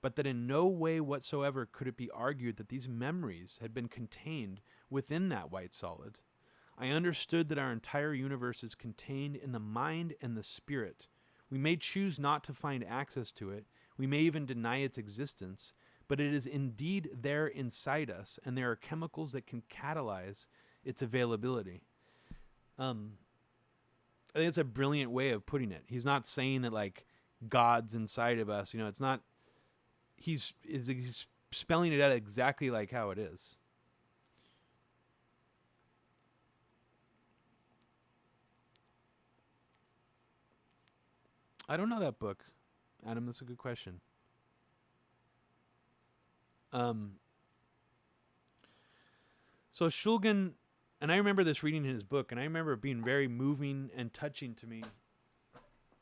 but that in no way whatsoever could it be argued that these memories had been contained within that white solid. I understood that our entire universe is contained in the mind and the spirit. We may choose not to find access to it. We may even deny its existence, but it is indeed there inside us, and there are chemicals that can catalyze its availability. I think it's a brilliant way of putting it. He's not saying that like God's inside of us. It's not. He's spelling it out exactly like how it is. I don't know that book, Adam. That's a good question. So Shulgin, and I remember this reading in his book, and I remember it being very moving and touching to me.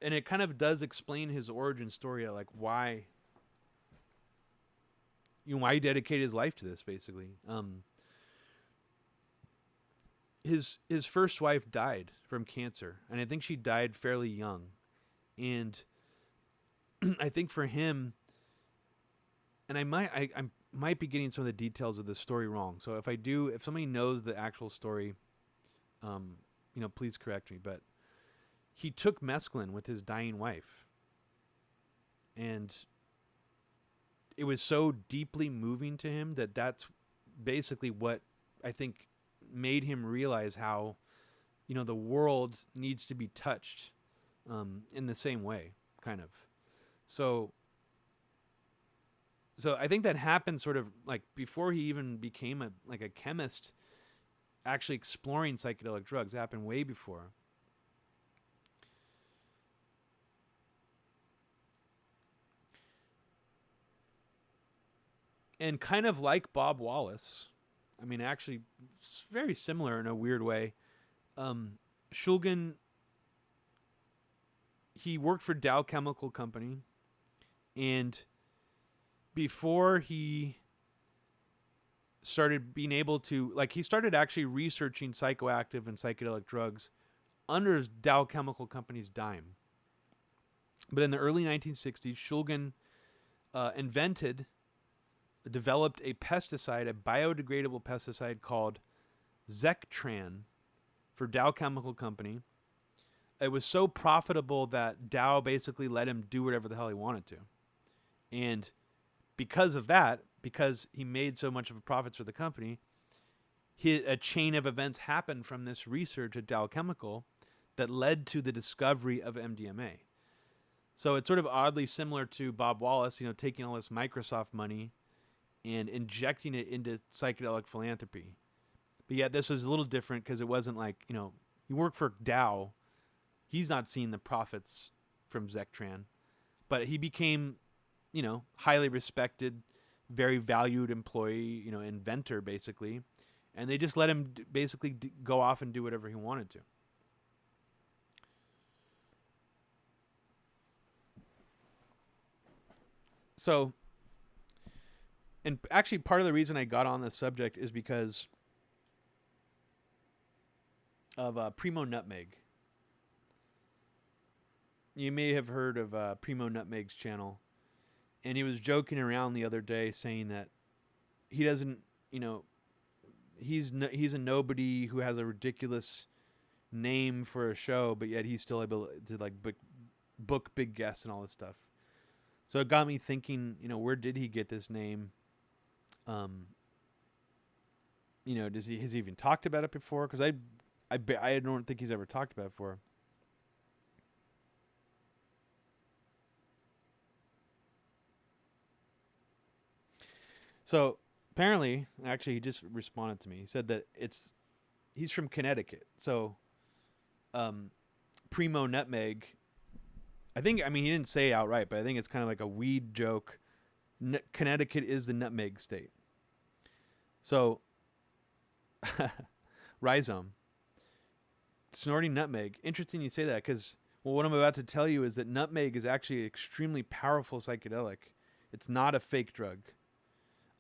And it kind of does explain his origin story, like why he dedicated his life to this, basically. His first wife died from cancer, and I think she died fairly young. And I think for him, and I might be getting some of the details of the story wrong. So if somebody knows the actual story, please correct me. But he took mescaline with his dying wife, and it was so deeply moving to him that's basically what I think made him realize how, the world needs to be touched in the same way, kind of. So I think that happened sort of like before he even became a chemist, actually exploring psychedelic drugs. It happened way before. And kind of like Bob Wallace, actually very similar in a weird way. Shulgin, he worked for Dow Chemical Company, and before he started being able to, he started actually researching psychoactive and psychedelic drugs under Dow Chemical Company's dime. But in the early 1960s, Shulgin developed a pesticide, a biodegradable pesticide called Zectran for Dow Chemical Company. It was so profitable that Dow basically let him do whatever the hell he wanted to. And because of that, because he made so much of a profits for the company, a chain of events happened from this research at Dow Chemical that led to the discovery of MDMA. So it's sort of oddly similar to Bob Wallace, taking all this Microsoft money and injecting it into psychedelic philanthropy. But yet this was a little different because it wasn't like, you work for Dow. He's not seeing the profits from Zectran. But he became, highly respected, very valued employee, inventor, basically. And they just let him basically go off and do whatever he wanted to. So, and actually part of the reason I got on this subject is because of Primo Nutmeg. You may have heard of Primo Nutmeg's channel. And he was joking around the other day saying that he doesn't, he's a nobody who has a ridiculous name for a show, but yet he's still able to like book big guests and all this stuff. So it got me thinking, where did he get this name? Has he even talked about it before? Because I don't think he's ever talked about it before. So apparently, actually, he just responded to me. He said that he's from Connecticut. So, Primo Nutmeg. He didn't say outright, but I think it's kind of like a weed joke. Connecticut is the nutmeg state. So, rhizome. Snorting nutmeg. Interesting you say that because, what I'm about to tell you is that nutmeg is actually an extremely powerful psychedelic. It's not a fake drug.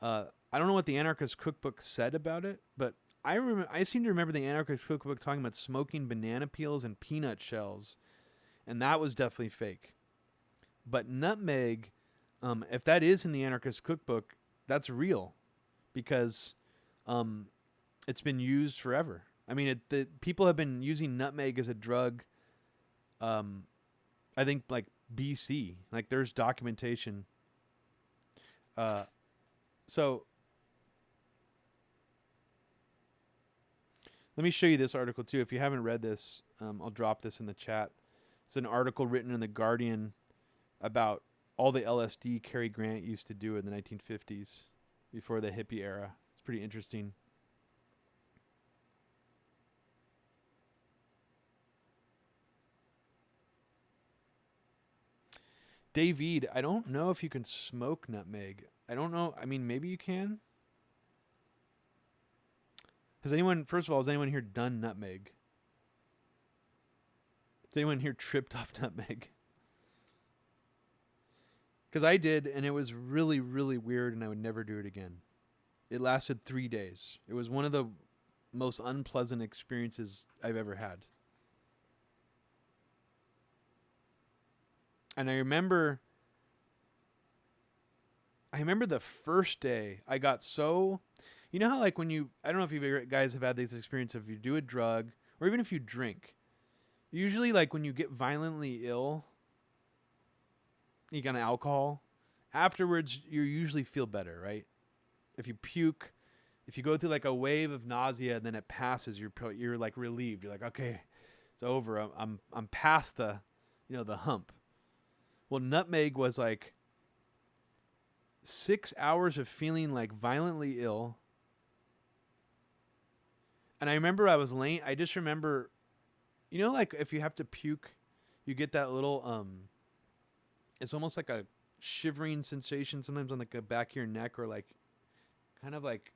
I don't know what the Anarchist Cookbook said about it, but I seem to remember the Anarchist Cookbook talking about smoking banana peels and peanut shells, and that was definitely fake. But nutmeg, if that is in the Anarchist Cookbook, that's real, because it's been used forever. People have been using nutmeg as a drug. I think like BC, like there's documentation. So let me show you this article too. If you haven't read this, I'll drop this in the chat. It's an article written in The Guardian about all the LSD Cary Grant used to do in the 1950s before the hippie era. It's pretty interesting. David, I don't know if you can smoke nutmeg. I don't know. Maybe you can. Has anyone here done nutmeg? Has anyone here tripped off nutmeg? Because I did, and it was really, really weird, and I would never do it again. It lasted 3 days. It was one of the most unpleasant experiences I've ever had. And I remember the first day I got so, how like when I don't know if you guys have had this experience of if you do a drug or even if you drink, usually like when you get violently ill, you got alcohol, afterwards you usually feel better, right? If you puke, if you go through like a wave of nausea and then it passes, you're like relieved. You're like, okay, it's over. I'm past the hump. Well, nutmeg was like 6 hours of feeling like violently ill. And I remember I just remember, like if you have to puke, you get that little, it's almost like a shivering sensation sometimes on like the back of your neck, or like kind of like,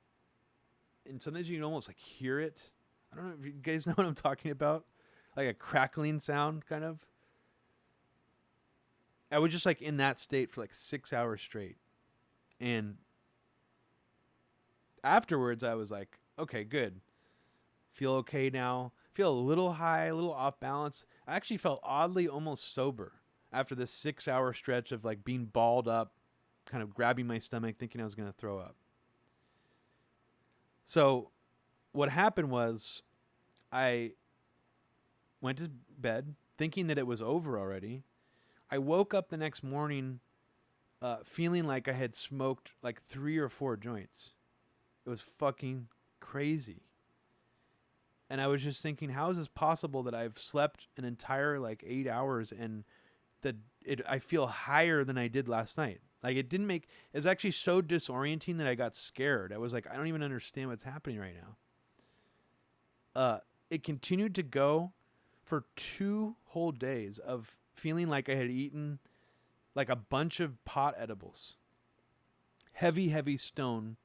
and sometimes you can almost like hear it. I don't know if you guys know what I'm talking about. Like a crackling sound kind of. I was just like in that state for like 6 hours straight. And afterwards I was like, okay, good. Feel okay now. Feel a little high, a little off balance. I actually felt oddly almost sober after this 6 hour stretch of like being balled up, kind of grabbing my stomach, thinking I was going to throw up. So what happened was I went to bed thinking that it was over already. I woke up the next morning feeling like I had smoked like 3 or 4 joints. It was fucking crazy. And I was just thinking, how is this possible that I've slept an entire like 8 hours and that I feel higher than I did last night? Like it was actually so disorienting that I got scared. I was like, I don't even understand what's happening right now. It continued to go for 2 whole days of feeling like I had eaten like a bunch of pot edibles. Heavy stoned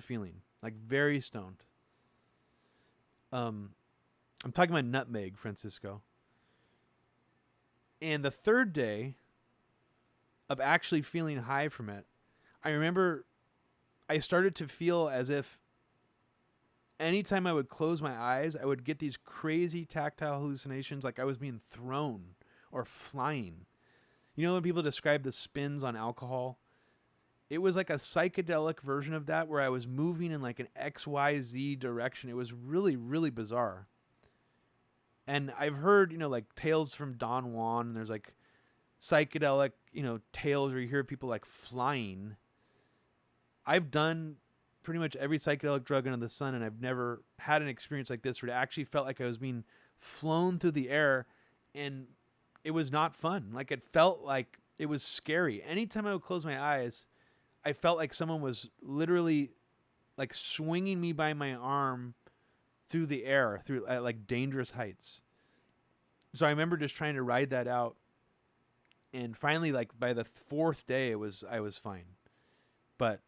feeling, like very stoned. I'm talking about nutmeg, Francisco. And the 3rd day of actually feeling high from it, I remember I started to feel as if anytime I would close my eyes, I would get these crazy tactile hallucinations like I was being thrown or flying. You know when people describe the spins on alcohol? It was like a psychedelic version of that where I was moving in like an XYZ direction. It was really, really bizarre. And I've heard, like tales from Don Juan, and there's like psychedelic, tales where you hear people like flying. I've done pretty much every psychedelic drug under the sun, and I've never had an experience like this where it actually felt like I was being flown through the air, and it was not fun. Like it felt like it was scary. Anytime I would close my eyes, I felt like someone was literally like swinging me by my arm through the air, through at like dangerous heights. So I remember just trying to ride that out, and finally, like by the 4th day, I was fine. But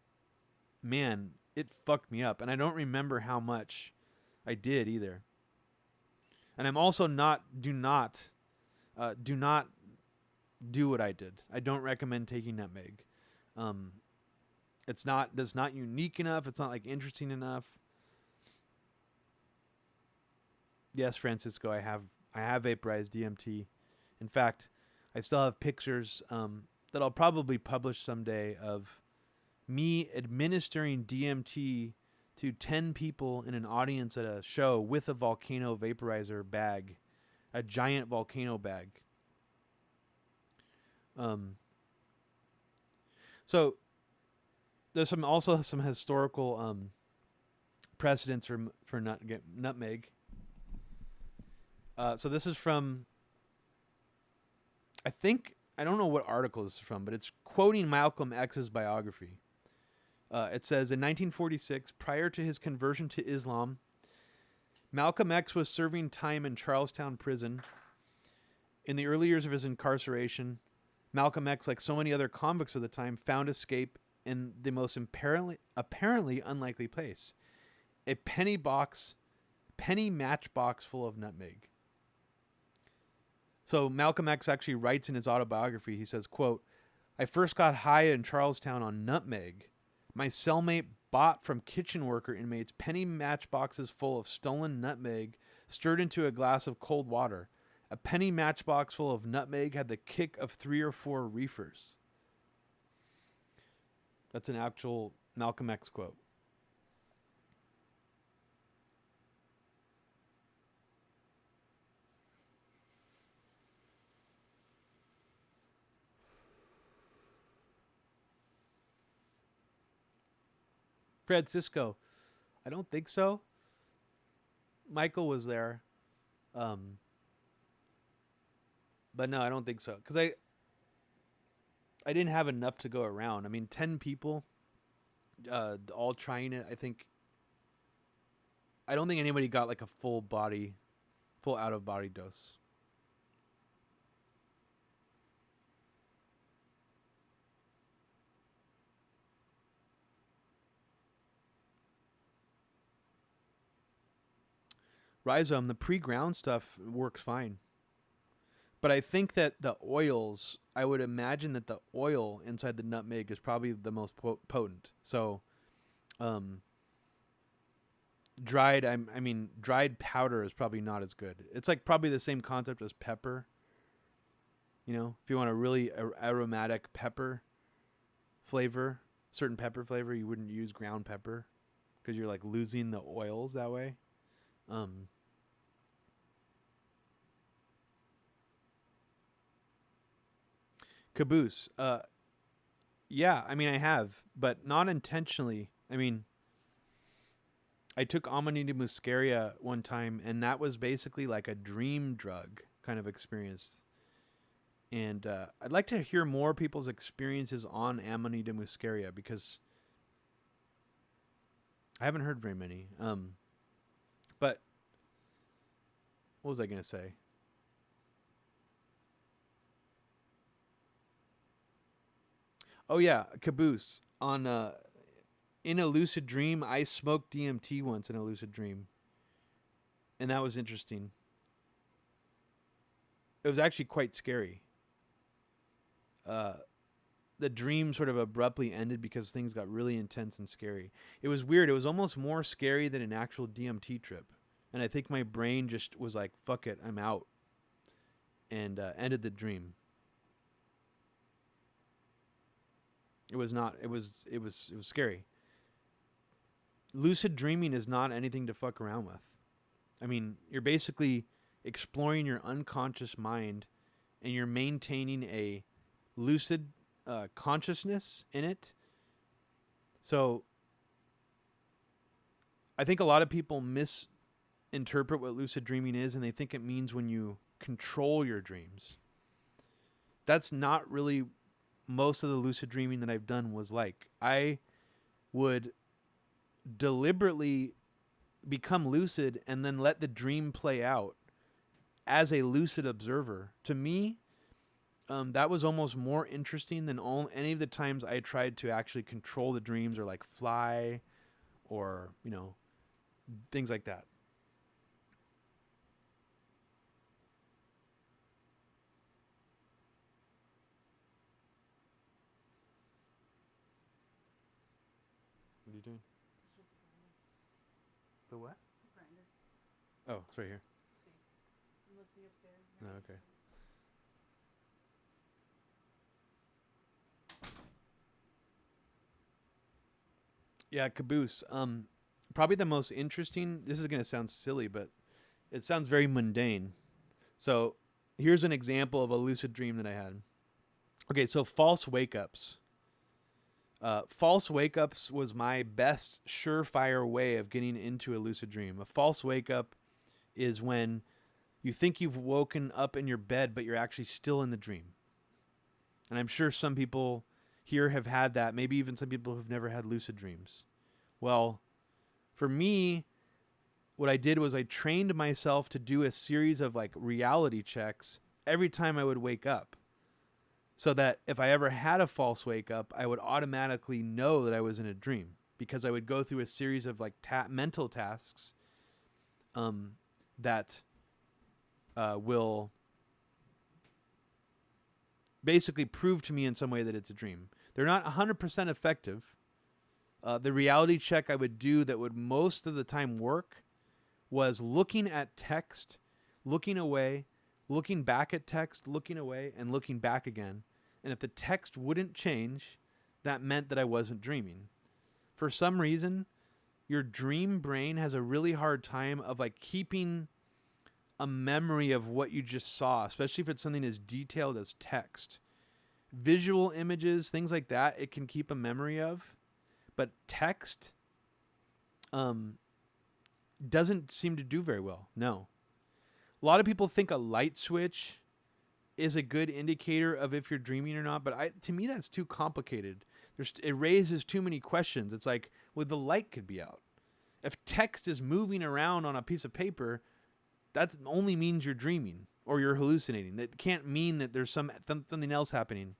man, it fucked me up, and I don't remember how much I did either. And I'm also do not do what I did. I don't recommend taking nutmeg. That's not unique enough. It's not like interesting enough. Yes, Francisco, I have vaporized DMT. In fact, I still have pictures that I'll probably publish someday of me administering DMT to 10 people in an audience at a show with a volcano vaporizer bag, a giant volcano bag. So there's also some historical precedents for nutmeg. So this is from, I don't know what article this is from, but it's quoting Malcolm X's biography. It says, in 1946, prior to his conversion to Islam, Malcolm X was serving time in Charlestown Prison. In the early years of his incarceration, Malcolm X, like so many other convicts of the time, found escape in the most apparently unlikely place: a penny matchbox full of nutmeg. So Malcolm X actually writes in his autobiography, he says, quote, "I first got high in Charlestown on nutmeg. My cellmate bought from kitchen worker inmates penny matchboxes full of stolen nutmeg stirred into a glass of cold water. A penny matchbox full of nutmeg had the kick of 3 or 4 reefers." That's an actual Malcolm X quote. Francisco, I don't think so. Michael was there. But no, I don't think so. Because I didn't have enough to go around. I mean, 10 people all trying it, I don't think anybody got like a full out-of-body dose. Rhizome, the pre-ground stuff works fine. But I think that the oils, I would imagine that the oil inside the nutmeg is probably the most potent. So, dried powder is probably not as good. It's like probably the same concept as pepper. If you want a really aromatic pepper flavor, certain pepper flavor, you wouldn't use ground pepper because you're like losing the oils that way. Caboose. Yeah, I mean, I have, but not intentionally. I mean, I took Amanita muscaria one time, and that was basically like a dream drug kind of experience. And I'd like to hear more people's experiences on Amanita muscaria because I haven't heard very many. But what was I going to say? Oh yeah, Caboose on in a lucid dream. I smoked DMT once in a lucid dream, and that was interesting. It was actually quite scary. Uh, the dream sort of abruptly ended because things got really intense and scary. It was weird. It was almost more scary than an actual DMT trip, and I think my brain just was like, "Fuck it, I'm out," and ended the dream. It was not. It was scary. Lucid dreaming is not anything to fuck around with. I mean, you're basically exploring your unconscious mind, and you're maintaining a lucid consciousness in it. So I think a lot of people misinterpret what lucid dreaming is, and they think it means when you control your dreams. That's not really most of the lucid dreaming that I've done was like. I would deliberately become lucid and then let the dream play out as a lucid observer. To me, that was almost more interesting than any of the times I tried to actually control the dreams or like fly or, things like that. What are you doing? The what? Oh, it's right here. Oh, okay. Yeah, Caboose. Probably the most interesting. This is gonna sound silly, but it sounds very mundane. So, here's an example of a lucid dream that I had. Okay, so false wake ups. False wake ups was my best surefire way of getting into a lucid dream. A false wake up is when you think you've woken up in your bed, but you're actually still in the dream. And I'm sure some people here have had that, maybe even some people who've never had lucid dreams. Well, for me, what I did was I trained myself to do a series of like reality checks every time I would wake up. So that if I ever had a false wake up, I would automatically know that I was in a dream because I would go through a series of like mental tasks that will basically prove to me in some way that it's a dream. They're not 100% effective. The reality check I would do that would most of the time work was looking at text, looking away, looking back at text, looking away, and looking back again. And if the text wouldn't change, that meant that I wasn't dreaming. For some reason, your dream brain has a really hard time of like keeping a memory of what you just saw, especially if it's something as detailed as text. Visual images, things like that, it can keep a memory of. But text doesn't seem to do very well. No. A lot of people think a light switch is a good indicator of if you're dreaming or not, but to me that's too complicated. It raises too many questions. It's like, well, the light could be out. If text is moving around on a piece of paper, that only means you're dreaming or you're hallucinating. That can't mean that there's something else happening,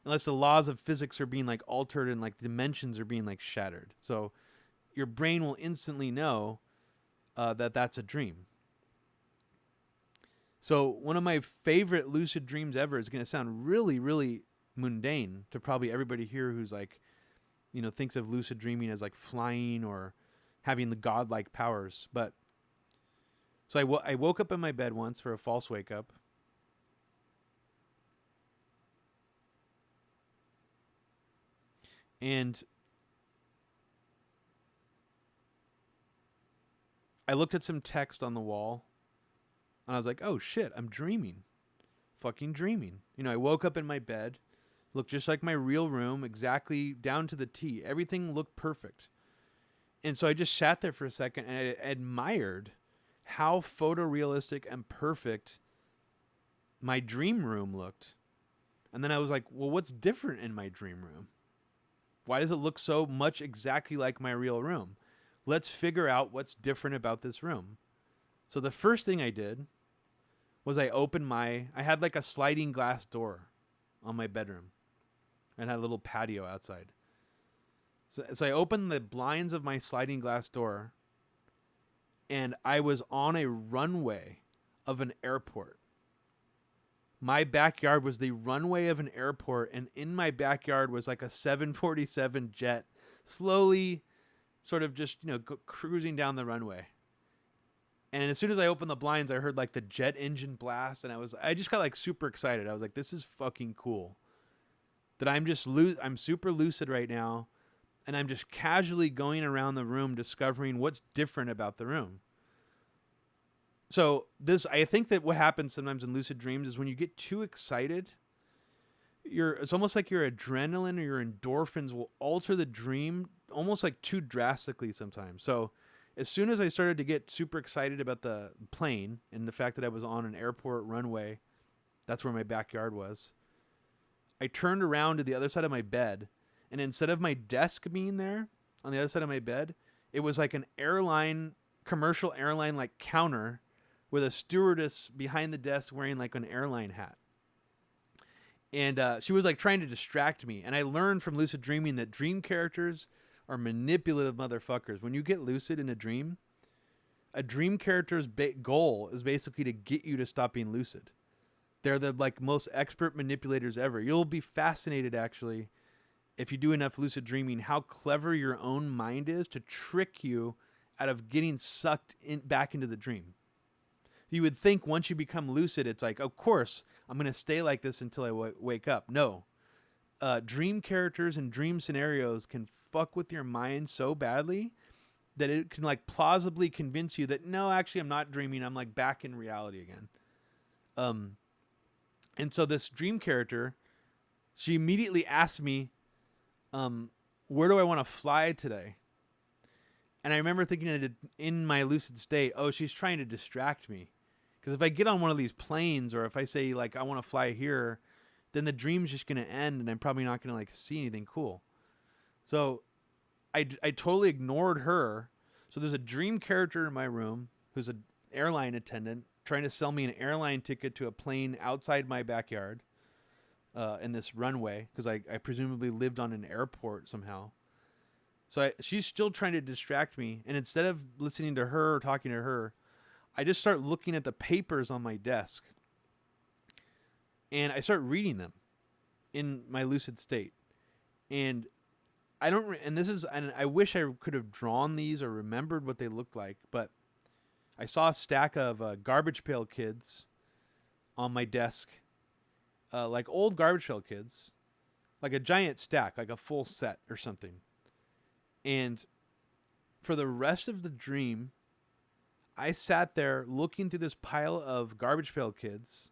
unless the laws of physics are being like altered and like dimensions are being like shattered. So your brain will instantly know that that's a dream. So one of my favorite lucid dreams ever is going to sound really, really mundane to probably everybody here who's like, thinks of lucid dreaming as like flying or having the godlike powers. But so I woke up in my bed once for a false wake up. And I looked at some text on the wall and I was like, oh shit, I'm dreaming. Fucking dreaming. I woke up in my bed looked just like my real room, exactly down to the T. Everything looked perfect. And so I just sat there for a second and I admired how photorealistic and perfect my dream room looked. And then I was like, well, what's different in my dream room? Why does it look so much exactly like my real room? Let's figure out what's different about this room. So the first thing I did was I had like a sliding glass door on my bedroom and had a little patio outside. So I opened the blinds of my sliding glass door and I was on a runway of an airport. My backyard was the runway of an airport, and in my backyard was like a 747 jet slowly sort of just, cruising down the runway. And as soon as I opened the blinds, I heard like the jet engine blast, and I just got like super excited. I was like, this is fucking cool. That I'm super lucid right now, and I'm just casually going around the room discovering what's different about the room. So I think that what happens sometimes in lucid dreams is when you get too excited, it's almost like your adrenaline or your endorphins will alter the dream almost like too drastically sometimes. So as soon as I started to get super excited about the plane and the fact that I was on an airport runway, that's where my backyard was, I turned around to the other side of my bed, and instead of my desk being there on the other side of my bed, it was like an commercial airline like counter with a stewardess behind the desk wearing like an airline hat. And she was like trying to distract me. And I learned from lucid dreaming that dream characters are manipulative motherfuckers. When you get lucid in a dream character's goal is basically to get you to stop being lucid. They're the like most expert manipulators ever. You'll be fascinated actually, if you do enough lucid dreaming, how clever your own mind is to trick you out of getting sucked back into the dream. You would think once you become lucid, it's like, of course, I'm going to stay like this until I wake up. No. Dream characters and dream scenarios can fuck with your mind so badly that it can like plausibly convince you that, no, actually, I'm not dreaming. I'm like back in reality again. And so this dream character, she immediately asked me, where do I want to fly today? And I remember thinking that in my lucid state, oh, she's trying to distract me. Because if I get on one of these planes, or if I say like I want to fly here, then the dream's just going to end and I'm probably not going to like see anything cool. So I totally ignored her. So there's a dream character in my room who's an airline attendant trying to sell me an airline ticket to a plane outside my backyard in this runway, because I presumably lived on an airport somehow. So she's still trying to distract me. And instead of listening to her or talking to her, I just start looking at the papers on my desk. And I start reading them in my lucid state. And I wish I could have drawn these or remembered what they looked like, but I saw a stack of Garbage Pail Kids on my desk, like old Garbage Pail Kids, like a giant stack, like a full set or something. And for the rest of the dream, I sat there looking through this pile of Garbage Pail Kids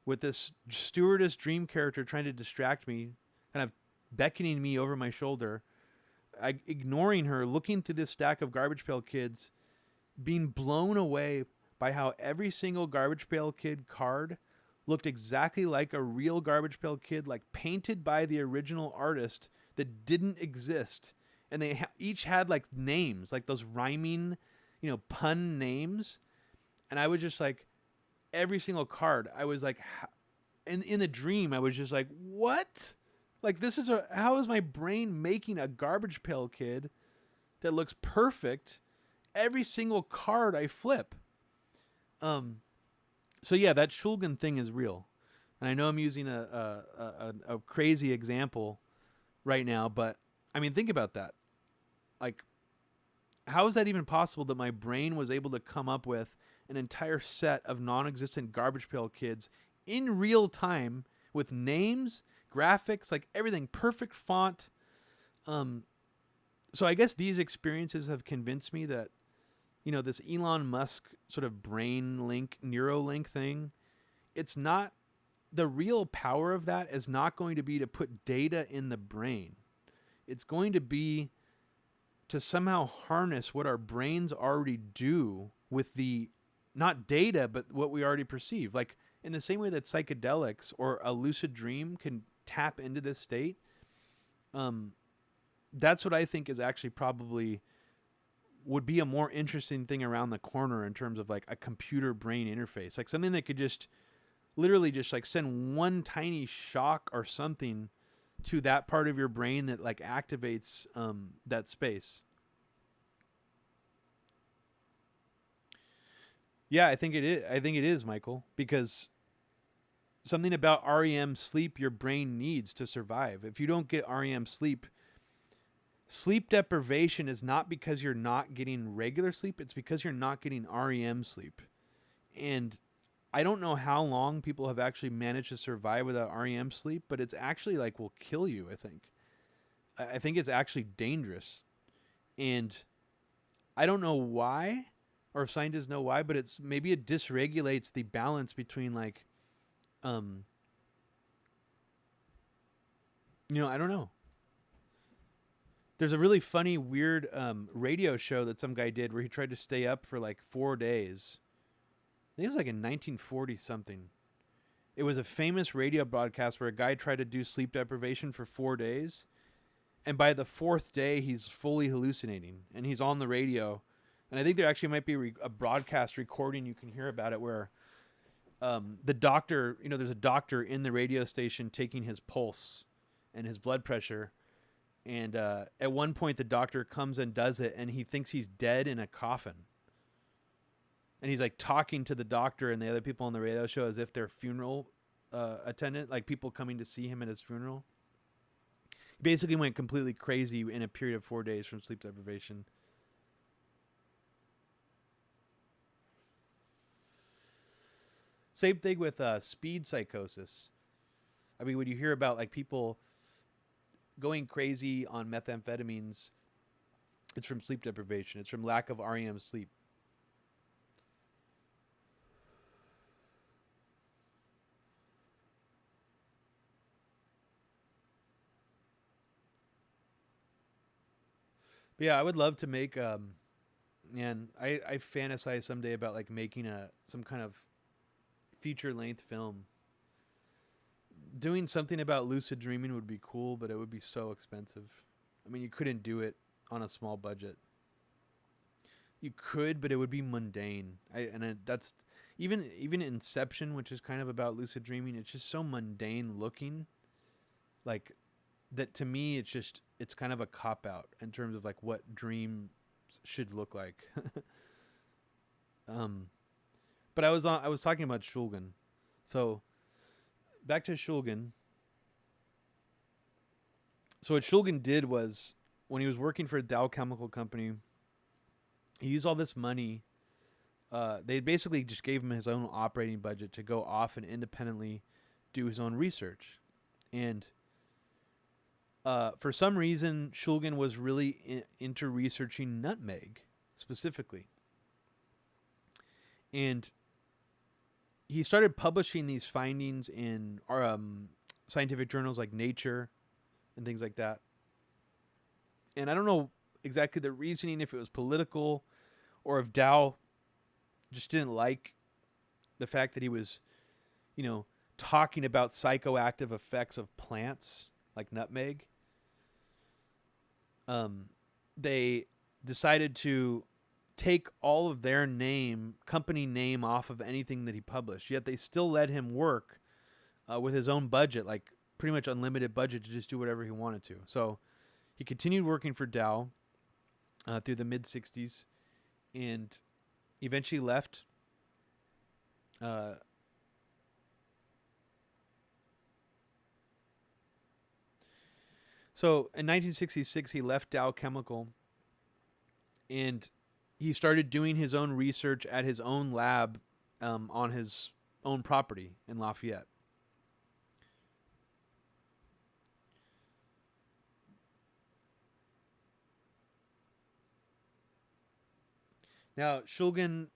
with this stewardess dream character trying to distract me, kind of beckoning me over my shoulder, ignoring her, looking through this stack of Garbage Pail Kids, being blown away by how every single Garbage Pail Kid card looked exactly like a real Garbage Pail Kid, like painted by the original artist that didn't exist. And they each had like names, like those rhyming, pun names. And I was just like, every single card, I was like, in the dream, I was just like, what? Like, how is my brain making a Garbage Pail Kid that looks perfect every single card I flip? So yeah, that Shulgin thing is real. And I know I'm using a crazy example right now, but I mean, think about that. Like, how is that even possible that my brain was able to come up with an entire set of non-existent Garbage Pail Kids in real time with names, graphics, like everything, perfect font. So I guess these experiences have convinced me that, this Elon Musk sort of brain link, Neuralink thing, it's not the real power of that is not going to be to put data in the brain. It's going to be to somehow harness what our brains already do with the, not data, but what we already perceive. Like in the same way that psychedelics or a lucid dream can tap into this state, that's what I think is actually probably would be a more interesting thing around the corner in terms of like a computer brain interface, like something that could just literally just like send one tiny shock or something to that part of your brain that like activates that space. Yeah, I think it is. I think it is, Michael, because something about REM sleep your brain needs to survive. If you don't get REM sleep, sleep deprivation is not because you're not getting regular sleep, it's because you're not getting REM sleep. And I don't know how long people have actually managed to survive without REM sleep, but it's actually like will kill you, I think. I think it's actually dangerous. And I don't know why, or if scientists know why, but it's maybe it dysregulates the balance between like, I don't know. There's a really funny, weird radio show that some guy did where he tried to stay up for like 4 days. I think it was like in 1940 something. It was a famous radio broadcast where a guy tried to do sleep deprivation for 4 days. And by the 4th day, he's fully hallucinating. And he's on the radio. And I think there actually might be a broadcast recording you can hear about it where the doctor, there's a doctor in the radio station taking his pulse and his blood pressure. And at one point, the doctor comes and does it, and he thinks he's dead in a coffin. And he's like talking to the doctor and the other people on the radio show as if they're funeral attendant, like people coming to see him at his funeral. He basically went completely crazy in a period of 4 days from sleep deprivation. Same thing with speed psychosis. I mean, when you hear about like people going crazy on methamphetamines, it's from sleep deprivation. It's from lack of REM sleep. But yeah, I would love to make man, I fantasize someday about like making some kind of feature length film. Doing something about lucid dreaming would be cool, but it would be so expensive. I mean, you couldn't do it on a small budget. You could, but it would be mundane. That's even Inception, which is kind of about lucid dreaming. It's just so mundane looking, like that. To me, it's kind of a cop out in terms of like what dreams should look like. But I was talking about Shulgin, so back to Shulgin. So what Shulgin did was when he was working for a Dow Chemical Company, he used all this money. They basically just gave him his own operating budget to go off and independently do his own research. And for some reason, Shulgin was really into researching nutmeg specifically. And he started publishing these findings in scientific journals like Nature and things like that. And I don't know exactly the reasoning, if it was political or if Dow just didn't like the fact that he was, talking about psychoactive effects of plants like nutmeg. They decided to take all of their company name off of anything that he published. Yet they still let him work with his own budget, like pretty much unlimited budget to just do whatever he wanted to. So he continued working for Dow through the mid-'60s and eventually left. So in 1966, he left Dow Chemical and he started doing his own research at his own lab on his own property in Lafayette. Now, Shulgin,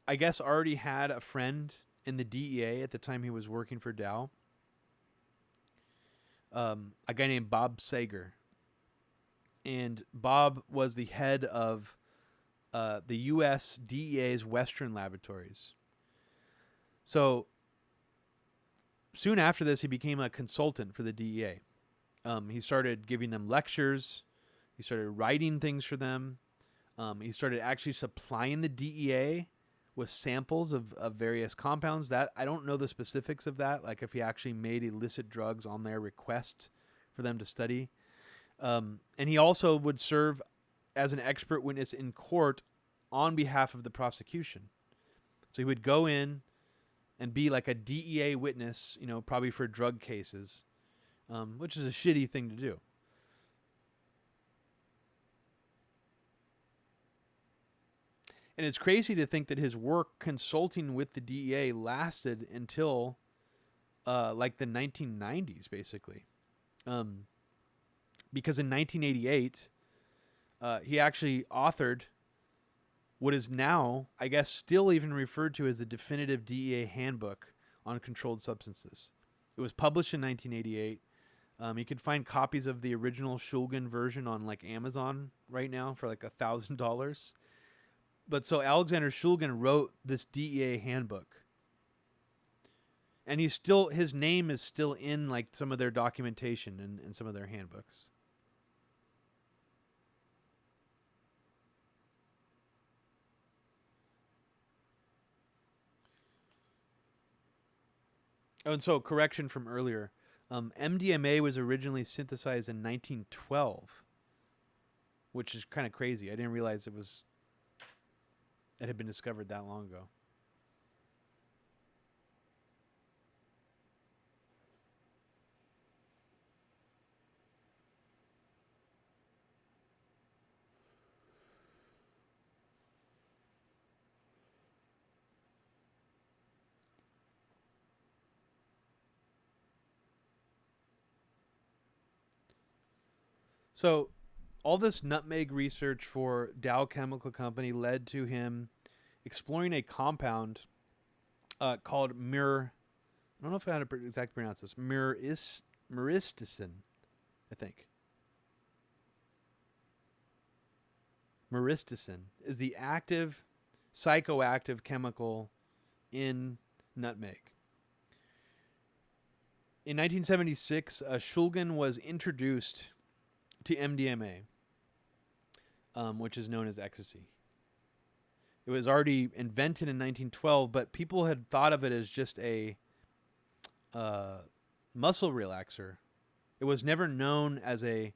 I guess, already had a friend in the DEA at the time he was working for Dow. A guy named Bob Sager. And Bob was the head of the U.S. DEA's Western Laboratories. So soon after this, he became a consultant for the DEA. He started giving them lectures. He started writing things for them. He started actually supplying the DEA with samples of various compounds. That I don't know the specifics of that, like if he actually made illicit drugs on their request for them to study. And he also would serve as an expert witness in court on behalf of the prosecution. So he would go in and be like a DEA witness, you know, probably for drug cases, which is a shitty thing to do. And it's crazy to think that his work consulting with the DEA lasted until like the 1990s, basically. Because in 1988, he actually authored what is now, I guess, still even referred to as the definitive DEA handbook on controlled substances. It was published in 1988. You can find copies of the original Shulgin version on like Amazon right now for like $1,000. But so Alexander Shulgin wrote this DEA handbook. And his name is still in like some of their documentation and some of their handbooks. Oh, and so correction from earlier. MDMA was originally synthesized in 1912, which is kind of crazy. I didn't realize it had been discovered that long ago. So all this nutmeg research for Dow Chemical Company led to him exploring a compound called I don't know if I had to exactly pronounce this. Myristicin, I think. Myristicin is the active, psychoactive chemical in nutmeg. In 1976, Shulgin was introduced to MDMA, which is known as ecstasy. It was already invented in 1912, but people had thought of it as just a muscle relaxer. It was never known as a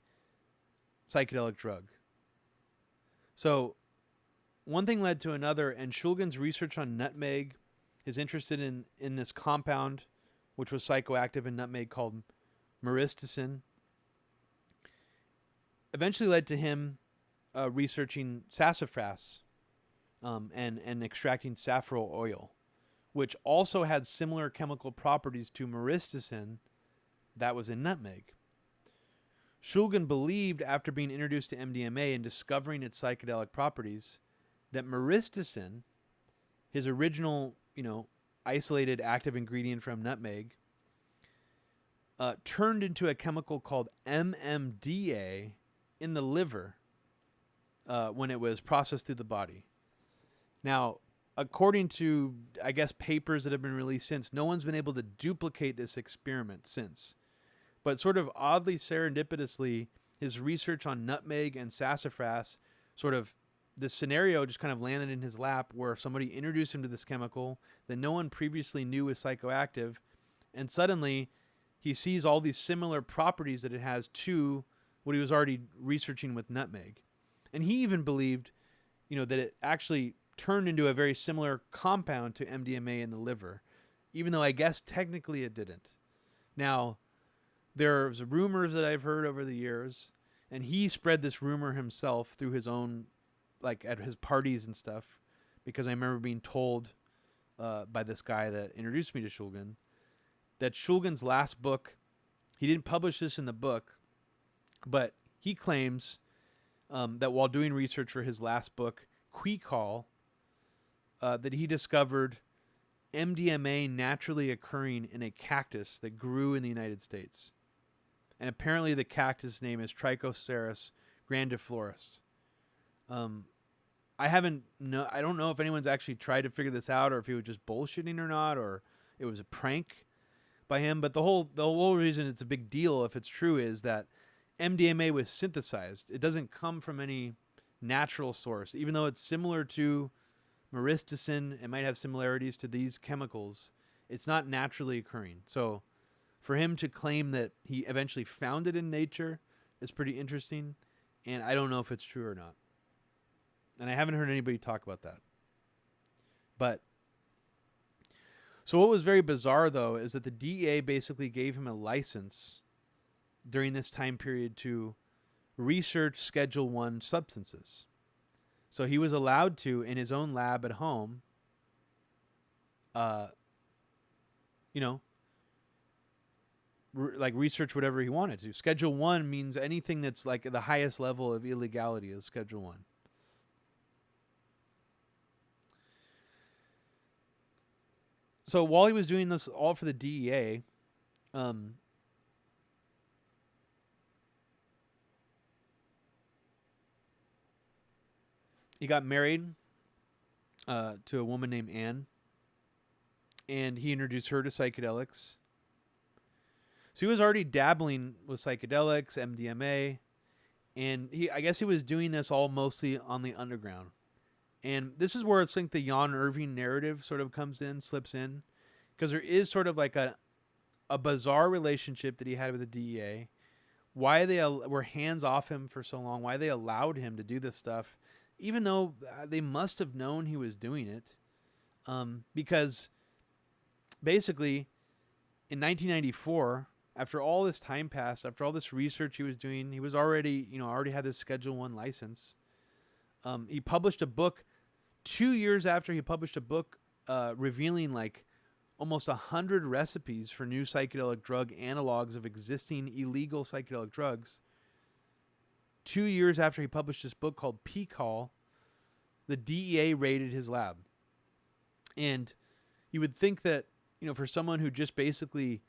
psychedelic drug. So one thing led to another, and Shulgin's research on nutmeg, his interest in this compound, which was psychoactive in nutmeg called myristicin, eventually led to him researching sassafras and extracting saffron oil, which also had similar chemical properties to myristicin that was in nutmeg. Shulgin believed, after being introduced to MDMA and discovering its psychedelic properties, that myristicin, his original, isolated active ingredient from nutmeg, turned into a chemical called MMDA in the liver when it was processed through the body. Now, according to, I guess, papers that have been released since, no one's been able to duplicate this experiment since. But sort of oddly serendipitously, his research on nutmeg and sassafras, this scenario just kind of landed in his lap where somebody introduced him to this chemical that no one previously knew was psychoactive, and suddenly he sees all these similar properties that it has to what he was already researching with nutmeg. And he even believed, that it actually turned into a very similar compound to MDMA in the liver, even though I guess technically it didn't. Now, there's rumors that I've heard over the years, and he spread this rumor himself through his own, like at his parties and stuff, because I remember being told by this guy that introduced me to Shulgin, that Shulgin's last book, he didn't publish this in the book, but he claims that while doing research for his last book, Quecall, that he discovered MDMA naturally occurring in a cactus that grew in the United States. And apparently the cactus name is Trichoceros grandiflorus. I don't know if anyone's actually tried to figure this out, or if he was just bullshitting or not, or it was a prank by him. But the whole reason it's a big deal, if it's true, is that MDMA was synthesized. It doesn't come from any natural source, even though it's similar to myristicin. It might have similarities to these chemicals. It's not naturally occurring. So for him to claim that he eventually found it in nature is pretty interesting, and I don't know if it's true or not. And I haven't heard anybody talk about that. But so what was very bizarre, though, is that the DEA basically gave him a license during this time period to research Schedule 1 substances. So he was allowed to, in his own lab at home, research whatever he wanted to. Schedule 1 means anything that's like the highest level of illegality is Schedule 1. So while he was doing this all for the DEA, he got married to a woman named Anne, and he introduced her to psychedelics. So he was already dabbling with psychedelics, MDMA, and I guess he was doing this all mostly on the underground. And this is where I think the Jan Irving narrative sort of slips in, because there is sort of like a bizarre relationship that he had with the DEA, why they were hands off him for so long, why they allowed him to do this stuff, even though they must have known he was doing it, because basically in 1994, after all this time passed, after all this research he was doing, he was already had this Schedule 1 license. He published a book 2 years after he published a book revealing like almost 100 recipes for new psychedelic drug analogs of existing illegal psychedelic drugs. 2 years after he published this book called P-Call, the DEA raided his lab. And you would think that, for someone who just basically,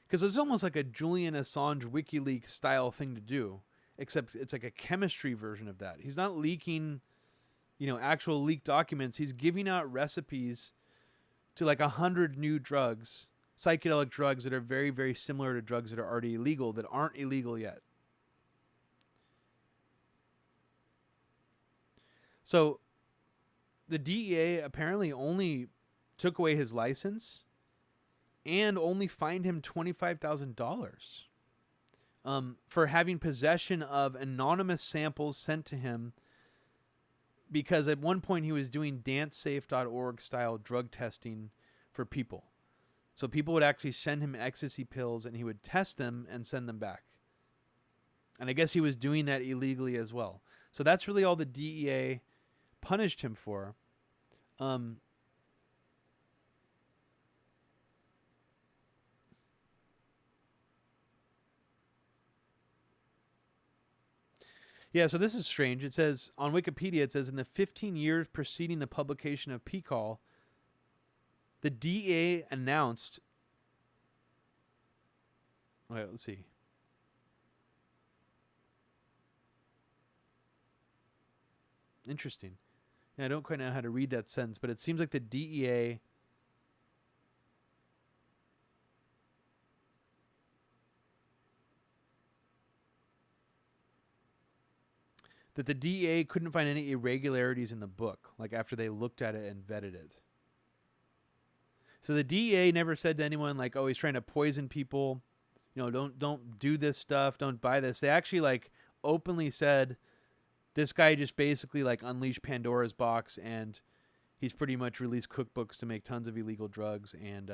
because it's almost like a Julian Assange WikiLeaks style thing to do, except it's like a chemistry version of that. He's not leaking, actual leaked documents. He's giving out recipes to like 100 new drugs, psychedelic drugs that are very, very similar to drugs that are already illegal, that aren't illegal yet. So the DEA apparently only took away his license and only fined him $25,000 for having possession of anonymous samples sent to him, because at one point he was doing dancesafe.org style drug testing for people. So people would actually send him ecstasy pills and he would test them and send them back. And I guess he was doing that illegally as well. So that's really all the DEA punished him for. Yeah, so this is strange. It says, on Wikipedia, it says, in the 15 years preceding the publication of P-Call, the DEA announced... Wait, let's see. Interesting. Yeah, I don't quite know how to read that sentence, but it seems like the DEA... that the DEA couldn't find any irregularities in the book, like after they looked at it and vetted it. So the DEA never said to anyone like, oh, he's trying to poison people. Don't do this stuff. Don't buy this. They actually like openly said this guy just basically like unleashed Pandora's box, and he's pretty much released cookbooks to make tons of illegal drugs. And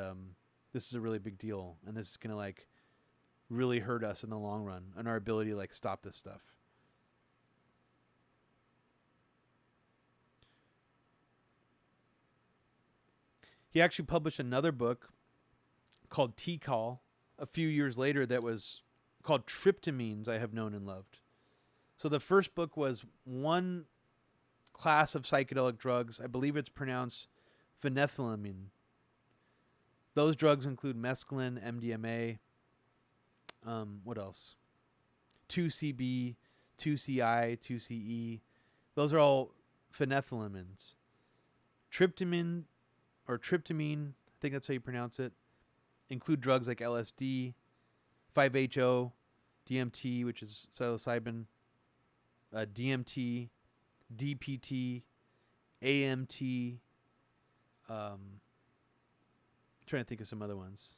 this is a really big deal. And this is going to like really hurt us in the long run and our ability to like stop this stuff. He actually published another book called T-Call a few years later that was called Tryptamines I Have Known and Loved. So the first book was one class of psychedelic drugs. I believe it's pronounced phenethylamine. Those drugs include mescaline, MDMA. What else? 2CB, 2CI, 2CE. Those are all phenethylamines. Tryptamine, I think that's how you pronounce it, include drugs like LSD, 5-HO, DMT, which is psilocybin, DMT, DPT, AMT. Trying to think of some other ones.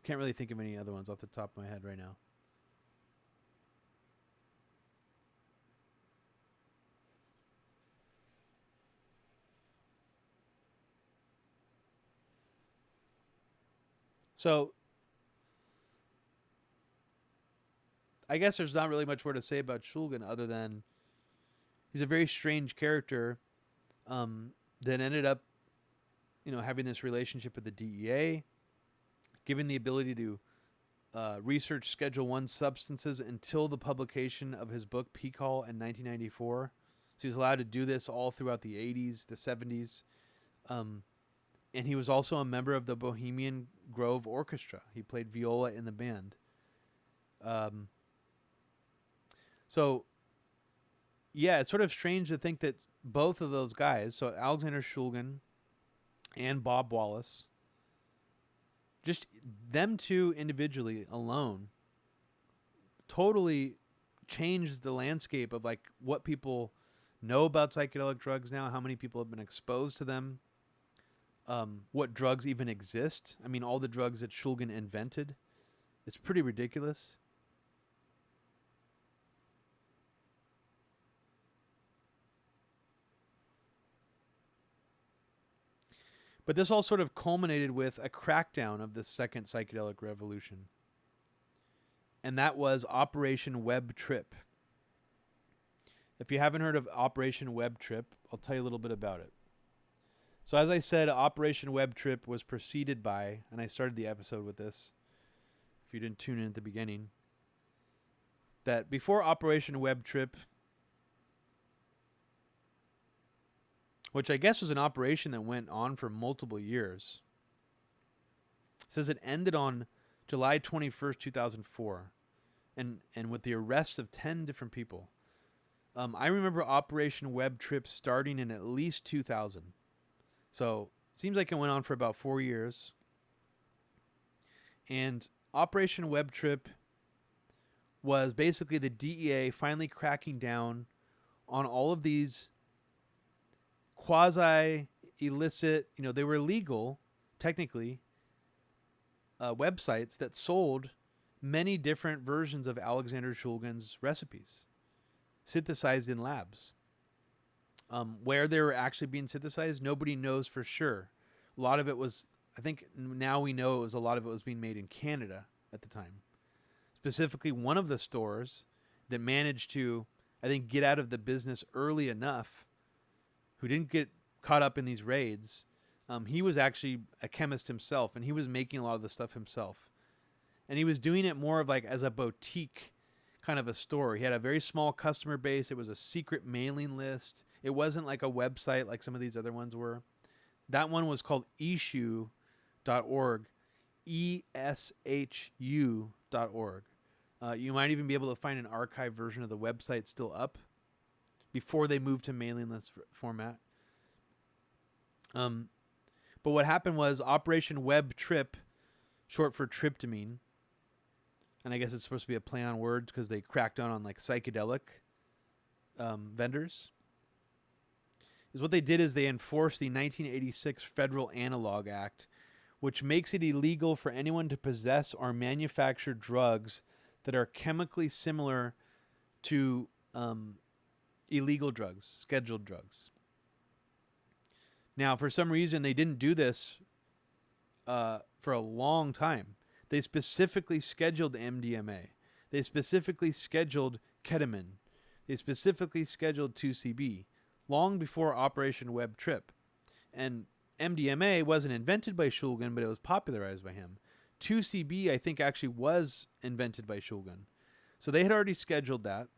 Can't really think of any other ones off the top of my head right now. So I guess there's not really much more to say about Shulgin other than he's a very strange character that ended up, having this relationship with the DEA, given the ability to research Schedule 1 substances until the publication of his book P-Call in 1994. So he was allowed to do this all throughout the 80s, the 70s. And he was also a member of the Bohemian Grove Orchestra. He played viola in the band. So, yeah, it's sort of strange to think that both of those guys, so Alexander Shulgin and Bob Wallace, just them two individually alone, totally changed the landscape of like what people know about psychedelic drugs now, how many people have been exposed to them, what drugs even exist. I mean, all the drugs that Shulgin invented. It's pretty ridiculous. But this all sort of culminated with a crackdown of the second psychedelic revolution. And that was Operation Web Trip. If you haven't heard of Operation Web Trip, I'll tell you a little bit about it. So as I said, Operation Web Trip was preceded by, and I started the episode with this, if you didn't tune in at the beginning, that before Operation Web Trip, which I guess was an operation that went on for multiple years, it says it ended on July 21st, 2004, and with the arrests of 10 different people. I remember Operation Web Trip starting in at least 2000. So it seems like it went on for about 4 years. And Operation Web Trip was basically the DEA finally cracking down on all of these quasi-illicit, they were legal, technically, websites that sold many different versions of Alexander Shulgin's recipes, synthesized in labs. Where they were actually being synthesized, nobody knows for sure. A lot of it was, I think now we know a lot of it was being made in Canada at the time. Specifically, one of the stores that managed to, I think, get out of the business early enough, who didn't get caught up in these raids, he was actually a chemist himself, and he was making a lot of the stuff himself. And he was doing it more of like as a boutique kind of a store. He had a very small customer base. It was a secret mailing list. It wasn't like a website like some of these other ones were. That one was called eshu.org, ESHU.org. You might even be able to find an archive version of the website still up before they moved to mailing list format. But what happened was Operation Web Trip, short for tryptamine, and I guess it's supposed to be a play on words because they cracked down on like psychedelic vendors, is what they did is they enforced the 1986 Federal Analogue Act, which makes it illegal for anyone to possess or manufacture drugs that are chemically similar to illegal drugs, scheduled drugs. Now, for some reason, they didn't do this for a long time. They specifically scheduled MDMA. They specifically scheduled ketamine. They specifically scheduled 2CB long before Operation Web Trip. And MDMA wasn't invented by Shulgin, but it was popularized by him. 2CB, I think, actually was invented by Shulgin. So they had already scheduled that.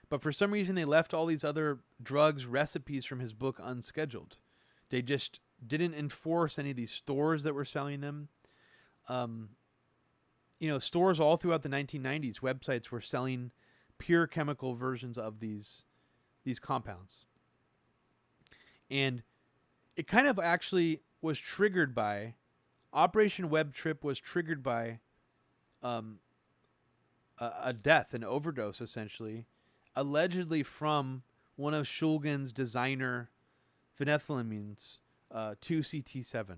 But for some reason, they left all these other drugs, recipes from his book unscheduled. They just didn't enforce any of these stores that were selling them. Stores all throughout the 1990s, websites were selling pure chemical versions of these compounds. And it kind of actually was triggered by Operation Web Trip was triggered by a death, an overdose, essentially, allegedly from one of Shulgin's designer phenethylamines, 2CT7. I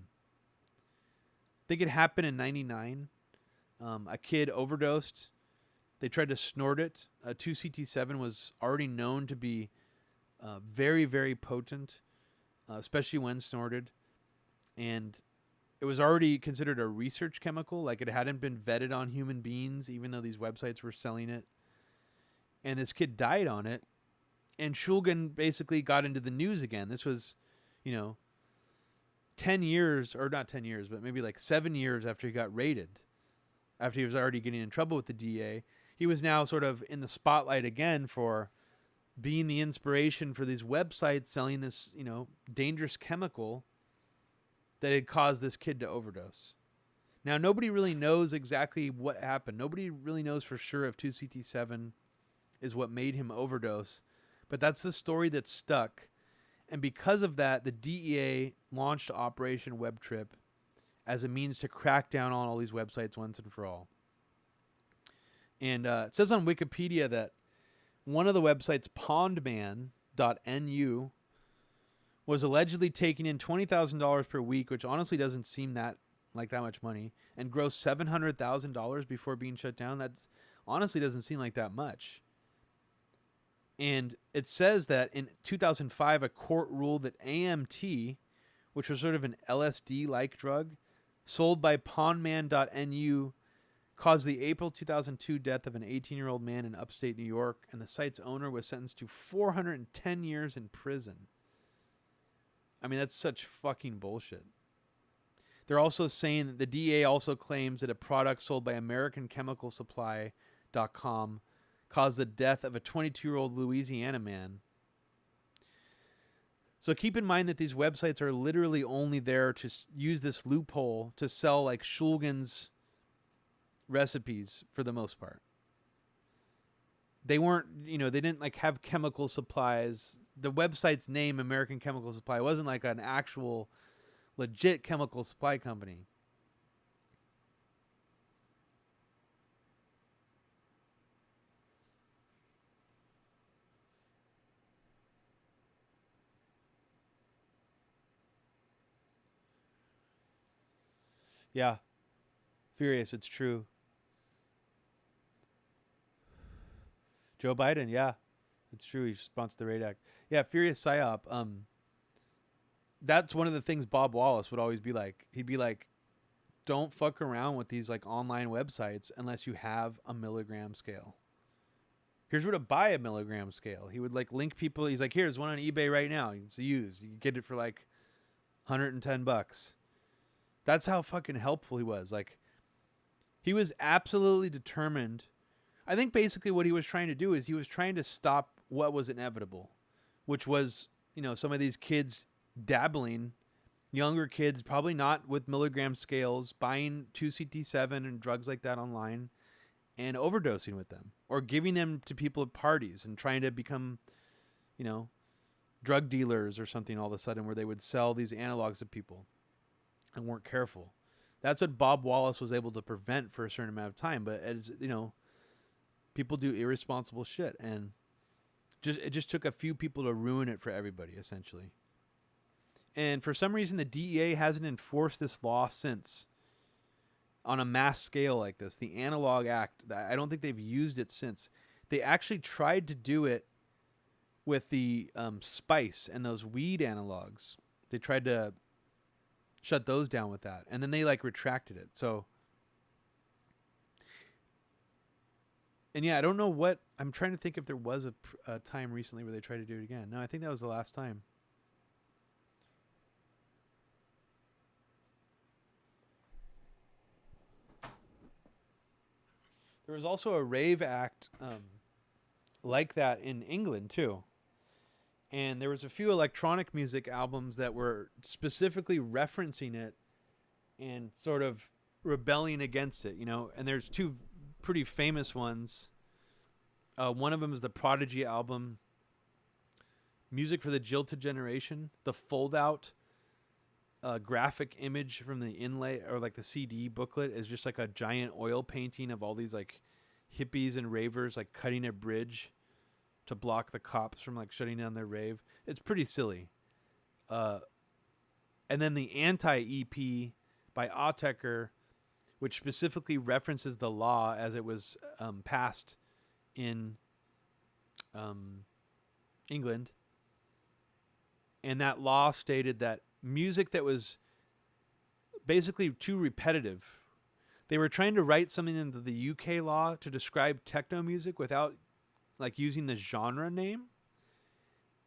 think it happened in 99. A kid overdosed. They tried to snort it. 2CT7 was already known to be very, very potent, especially when snorted. And it was already considered a research chemical. Like, it hadn't been vetted on human beings, even though these websites were selling it. And this kid died on it. And Shulgin basically got into the news again. This was, 10 years, or not 10 years, but maybe like 7 years after he got raided. After he was already getting in trouble with the DA. He was now sort of in the spotlight again for being the inspiration for these websites selling this, dangerous chemical that had caused this kid to overdose. Now, nobody really knows exactly what happened. Nobody really knows for sure if 2CT7 is what made him overdose. But that's the story that stuck. And because of that, the DEA launched Operation Web Trip as a means to crack down on all these websites once and for all. And it says on Wikipedia that one of the websites, pondman.nu, was allegedly taking in $20,000 per week, which honestly doesn't seem that much money, and grossed $700,000 before being shut down. That honestly doesn't seem like that much. And it says that in 2005, a court ruled that AMT, which was sort of an LSD-like drug, sold by pondman.nu, caused the April 2002 death of an 18-year-old man in upstate New York, and the site's owner was sentenced to 410 years in prison. I mean, that's such fucking bullshit. They're also saying that the DEA also claims that a product sold by AmericanChemicalSupply.com caused the death of a 22-year-old Louisiana man. So keep in mind that these websites are literally only there to use this loophole to sell like Shulgin's recipes for the most part. They weren't, they didn't like have chemical supplies. The website's name, American Chemical Supply, wasn't like an actual legit chemical supply company. Yeah. Furious, it's true. Joe Biden, yeah. It's true. He sponsored the Raid Act. Yeah, Furious PSYOP. That's one of the things Bob Wallace would always be like. He'd be like, don't fuck around with these like online websites unless you have a milligram scale. Here's where to buy a milligram scale. He would like link people. He's like, here's one on eBay right now. It's a use. You can get it for like $110. That's how fucking helpful he was. Like, he was absolutely determined. I think basically what he was trying to do is he was trying to stop what was inevitable, which was, some of these kids dabbling, younger kids, probably not with milligram scales, buying 2CT7 and drugs like that online and overdosing with them or giving them to people at parties and trying to become, drug dealers or something all of a sudden where they would sell these analogs to people and weren't careful. That's what Bob Wallace was able to prevent for a certain amount of time. But as people do irresponsible shit, and it just took a few people to ruin it for everybody, essentially. And for some reason, the DEA hasn't enforced this law since on a mass scale like this. The Analogue Act, I don't think they've used it since. They actually tried to do it with the spice and those weed analogs. They tried to shut those down with that, and then they like retracted it. So, and yeah, I don't know what, I'm trying to think if there was a time recently where they tried to do it again. No, I think that was the last time. There was also a rave act like that in England too. And there was a few electronic music albums that were specifically referencing it and sort of rebelling against it, you know. And there's two pretty famous ones. One of them is the Prodigy album, Music for the Jilted Generation. The fold-out graphic image from the inlay, or like the CD booklet, is just like a giant oil painting of all these like hippies and ravers like cutting a bridge to block the cops from like shutting down their rave. It's pretty silly. And then the Anti-EP by Autechre, which specifically references the law as it was passed in England. And that law stated that music that was basically too repetitive. They were trying to write something into the UK law to describe techno music without like using the genre name.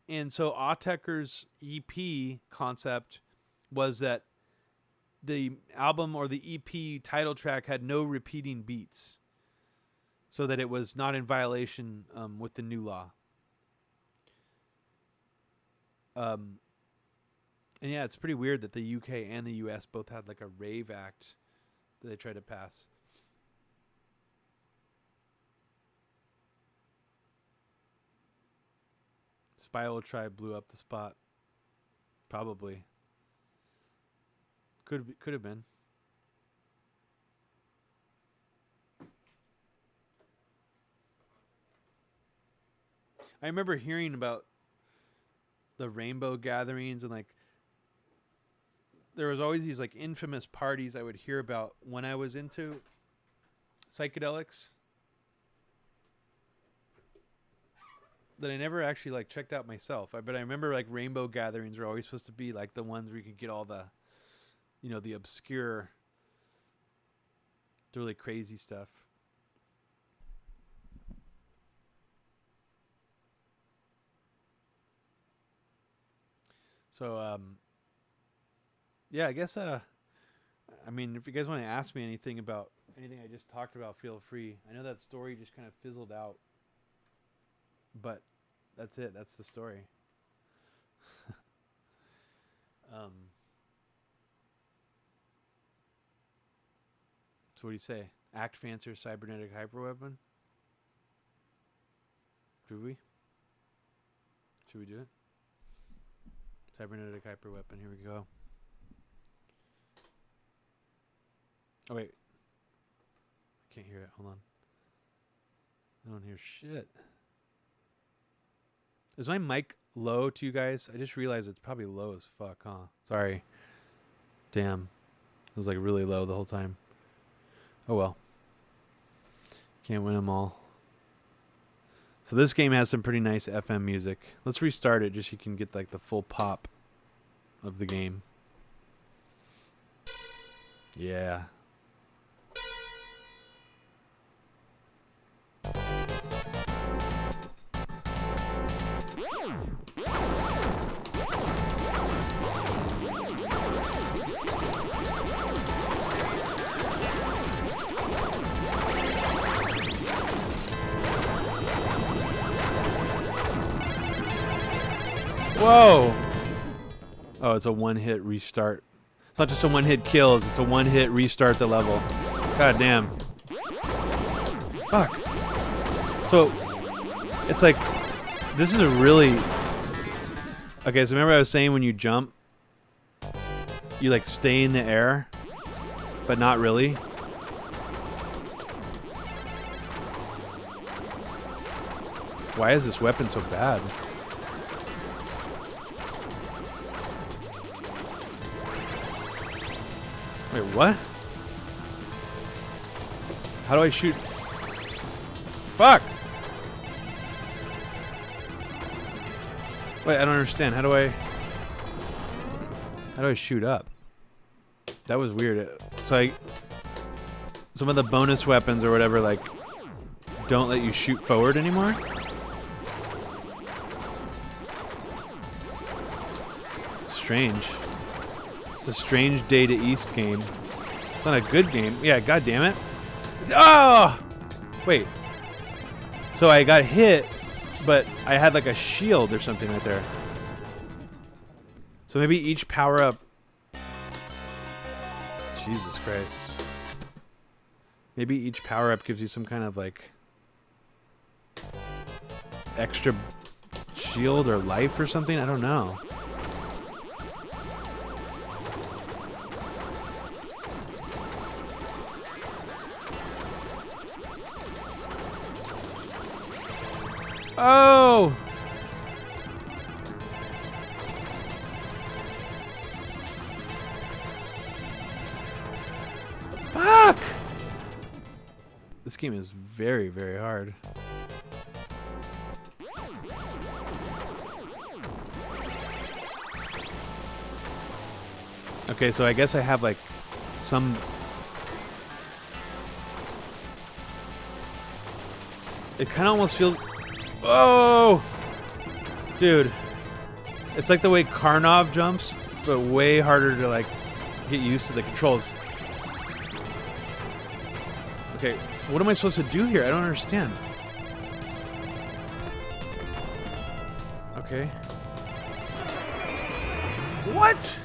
And so Autechre's EP concept was that the album or the EP title track had no repeating beats, so that it was not in violation with the new law. And yeah, it's pretty weird that the UK and the US both had like a rave act that they tried to pass. Spiral Tribe blew up the spot. Probably. Could have been. I remember hearing about the rainbow gatherings, and like there was always these like infamous parties I would hear about when I was into psychedelics that I never actually like checked out myself. But I remember like rainbow gatherings were always supposed to be like the ones where you could get all the, you know, the obscure, the really crazy stuff. So, yeah, I guess, I mean, if you guys want to ask me anything about anything I just talked about, feel free. I know that story just kind of fizzled out, but that's it. That's the story. So what do you say? Act-Fancer cybernetic hyperweapon? Should we do it? Cybernetic hyperweapon. Here we go. Oh wait, I can't hear it. Hold on. I don't hear shit. Is my mic low to you guys? I just realized it's probably low as fuck, huh? Sorry. Damn. It was like really low the whole time. Oh well. Can't win them all. So this game has some pretty nice FM music. Let's restart it just so you can get like the full pop of the game. Yeah. Whoa! Oh, it's a one-hit restart. It's not just a one-hit kills, it's a one-hit restart the level. God damn. Fuck. So, it's like, this is a really... Okay, so remember I was saying when you jump, you like stay in the air, but not really? Why is this weapon so bad? Wait, what? How do I shoot? Fuck! Wait, I don't understand. How do I shoot up? That was weird. So some of the bonus weapons or whatever, like, don't let you shoot forward anymore? Strange. It's a strange Data East game. It's not a good game. Yeah, god damn it. Oh! Wait. So I got hit, but I had like a shield or something right there. So maybe each power up... Jesus Christ. Maybe each power-up gives you some kind of, like, extra shield or life or something? I don't know. Oh! Fuck! This game is very, very hard. Okay, so I guess I have, like, some... It kind of almost feels... Oh! Dude. It's like the way Karnov jumps, but way harder to, like, get used to the controls. Okay, what am I supposed to do here? I don't understand. Okay. What?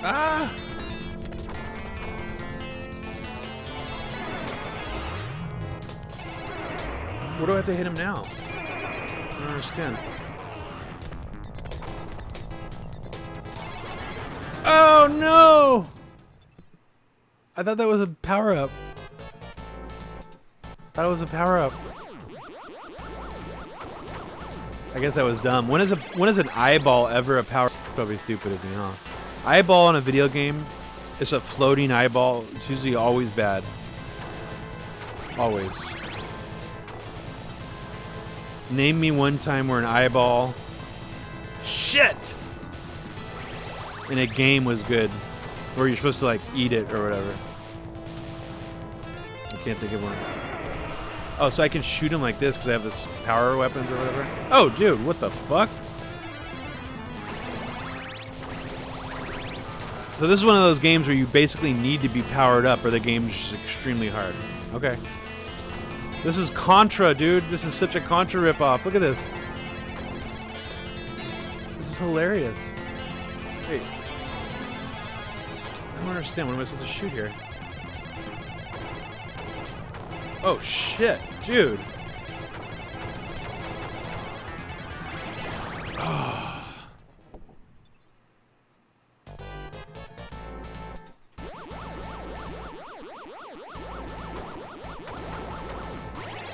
Ah! Where do I have to hit him now? I don't understand. Oh no! I thought that was a power-up. Thought it was a power-up. I guess that was dumb. When is an eyeball ever a power? Probably stupid of me, huh? Eyeball in a video game is a floating eyeball. It's usually always bad. Always. Name me one time where an eyeball... Shit! In a game was good. Where you're supposed to, like, eat it or whatever. I can't think of one. Oh, so I can shoot him like this because I have this power weapons or whatever? Oh, dude, what the fuck? So this is one of those games where you basically need to be powered up or the game's just extremely hard. Okay. This is Contra, dude. This is such a Contra ripoff. Look at this. This is hilarious. Wait. I don't understand. What am I supposed to shoot here? Oh, shit. Dude. Oh.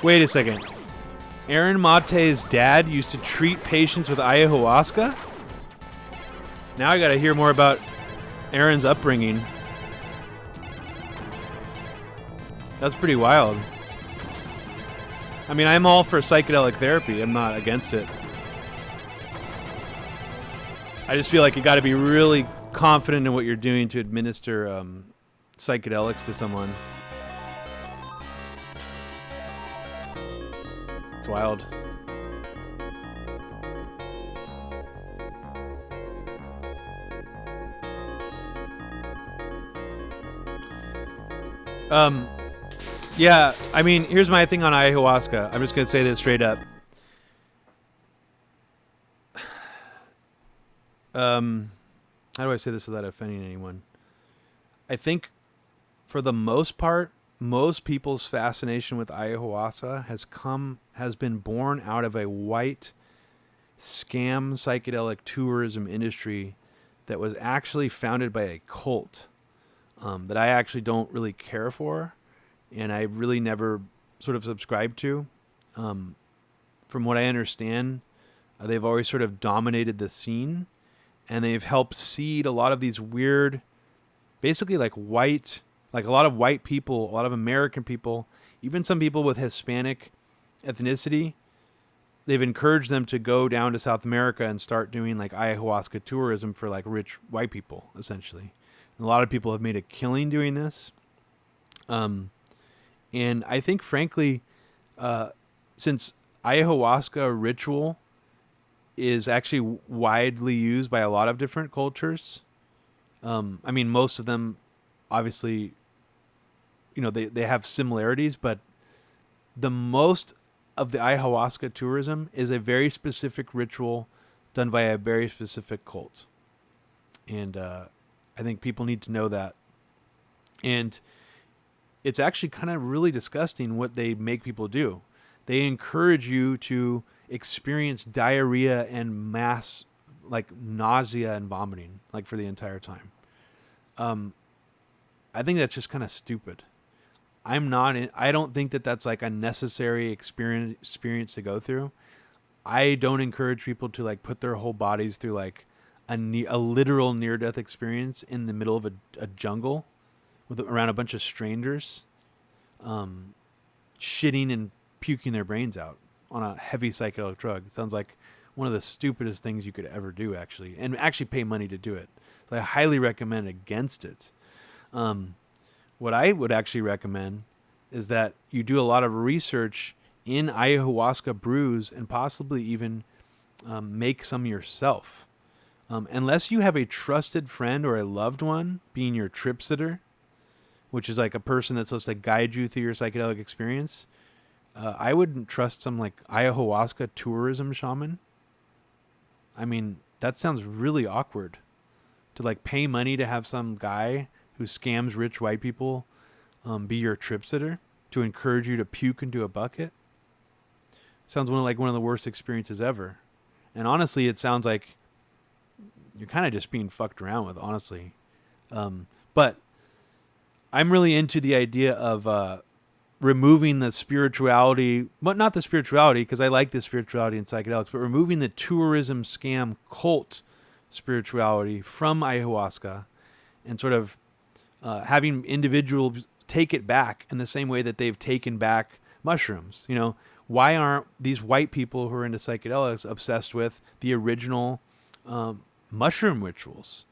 Wait a second. Aaron Mate's dad used to treat patients with ayahuasca? Now I gotta hear more about Aaron's upbringing. That's pretty wild. I mean, I'm all for psychedelic therapy. I'm not against it. I just feel like you gotta be really confident in what you're doing to administer psychedelics to someone. It's wild. Yeah, I mean, here's my thing on ayahuasca. I'm just going to say this straight up. How do I say this without offending anyone? I think for the most part, most people's fascination with ayahuasca has been born out of a white scam psychedelic tourism industry that was actually founded by a cult that I actually don't really care for, and I really never sort of subscribed to. From what I understand, they've always sort of dominated the scene, and they've helped seed a lot of these weird, basically like a lot of white people, a lot of American people, even some people with Hispanic ethnicity. They've encouraged them to go down to South America and start doing like ayahuasca tourism for like rich white people, essentially. And a lot of people have made a killing doing this. And I think, frankly, since ayahuasca ritual is actually widely used by a lot of different cultures, I mean, most of them, obviously, they have similarities, but the most of the ayahuasca tourism is a very specific ritual done by a very specific cult. And I think people need to know that. And it's actually kind of really disgusting what they make people do. They encourage you to experience diarrhea and mass, like nausea and vomiting, like for the entire time. I think that's just kind of stupid. I don't think that that's like a necessary experience to go through. I don't encourage people to like put their whole bodies through like a literal near-death experience in the middle of a jungle around a bunch of strangers, shitting and puking their brains out on a heavy psychedelic drug. It sounds like one of the stupidest things you could ever do, actually, and actually pay money to do it. So I highly recommend against it. What I would actually recommend is that you do a lot of research in ayahuasca brews and possibly even make some yourself. Unless you have a trusted friend or a loved one being your trip sitter, which is like a person that's supposed to guide you through your psychedelic experience, I wouldn't trust some like ayahuasca tourism shaman. I mean, that sounds really awkward to like pay money to have some guy who scams rich white people be your trip sitter to encourage you to puke into a bucket. Sounds one of the worst experiences ever. And honestly, it sounds like you're kind of just being fucked around with, honestly. But I'm really into the idea of removing the spirituality, but not the spirituality, because I like the spirituality in psychedelics, but removing the tourism scam cult spirituality from ayahuasca and sort of having individuals take it back in the same way that they've taken back mushrooms. Why aren't these white people who are into psychedelics obsessed with the original mushroom rituals?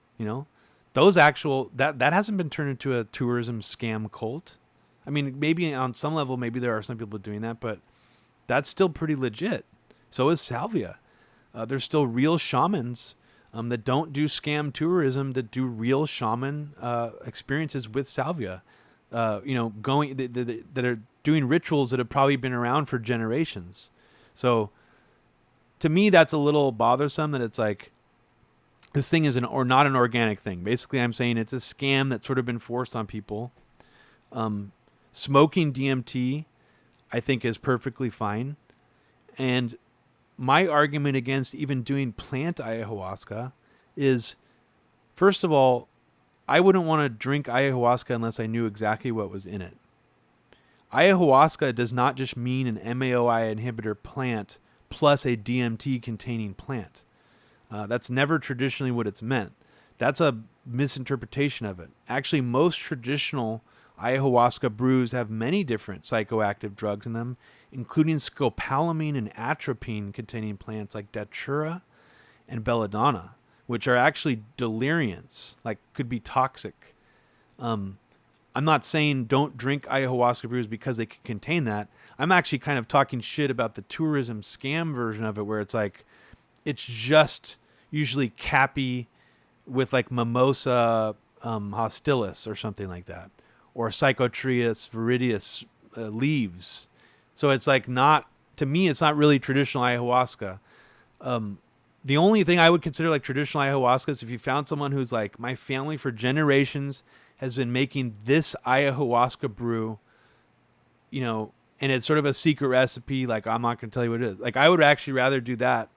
Those that hasn't been turned into a tourism scam cult. I mean, maybe on some level, maybe there are some people doing that, but that's still pretty legit. So is Salvia. There's still real shamans that don't do scam tourism, that do real shaman experiences with Salvia. That are doing rituals that have probably been around for generations. So to me, that's a little bothersome that it's like, this thing is not an organic thing. Basically, I'm saying it's a scam that's sort of been forced on people. Smoking DMT, I think, is perfectly fine. And my argument against even doing plant ayahuasca is, first of all, I wouldn't want to drink ayahuasca unless I knew exactly what was in it. Ayahuasca does not just mean an MAOI inhibitor plant plus a DMT containing plant. That's never traditionally what it's meant. That's a misinterpretation of it. Actually, most traditional ayahuasca brews have many different psychoactive drugs in them, including scopolamine and atropine containing plants like datura and belladonna, which are actually deliriants, like could be toxic. I'm not saying don't drink ayahuasca brews because they could contain that. I'm actually kind of talking shit about the tourism scam version of it, where it's like, it's just usually cappy with like mimosa hostilis or something like that, or Psychotrias viridius leaves. So it's like not, to me, it's not really traditional ayahuasca. The only thing I would consider like traditional ayahuasca is if you found someone who's like, my family for generations has been making this ayahuasca brew, and it's sort of a secret recipe. Like, I'm not going to tell you what it is. Like, I would actually rather do that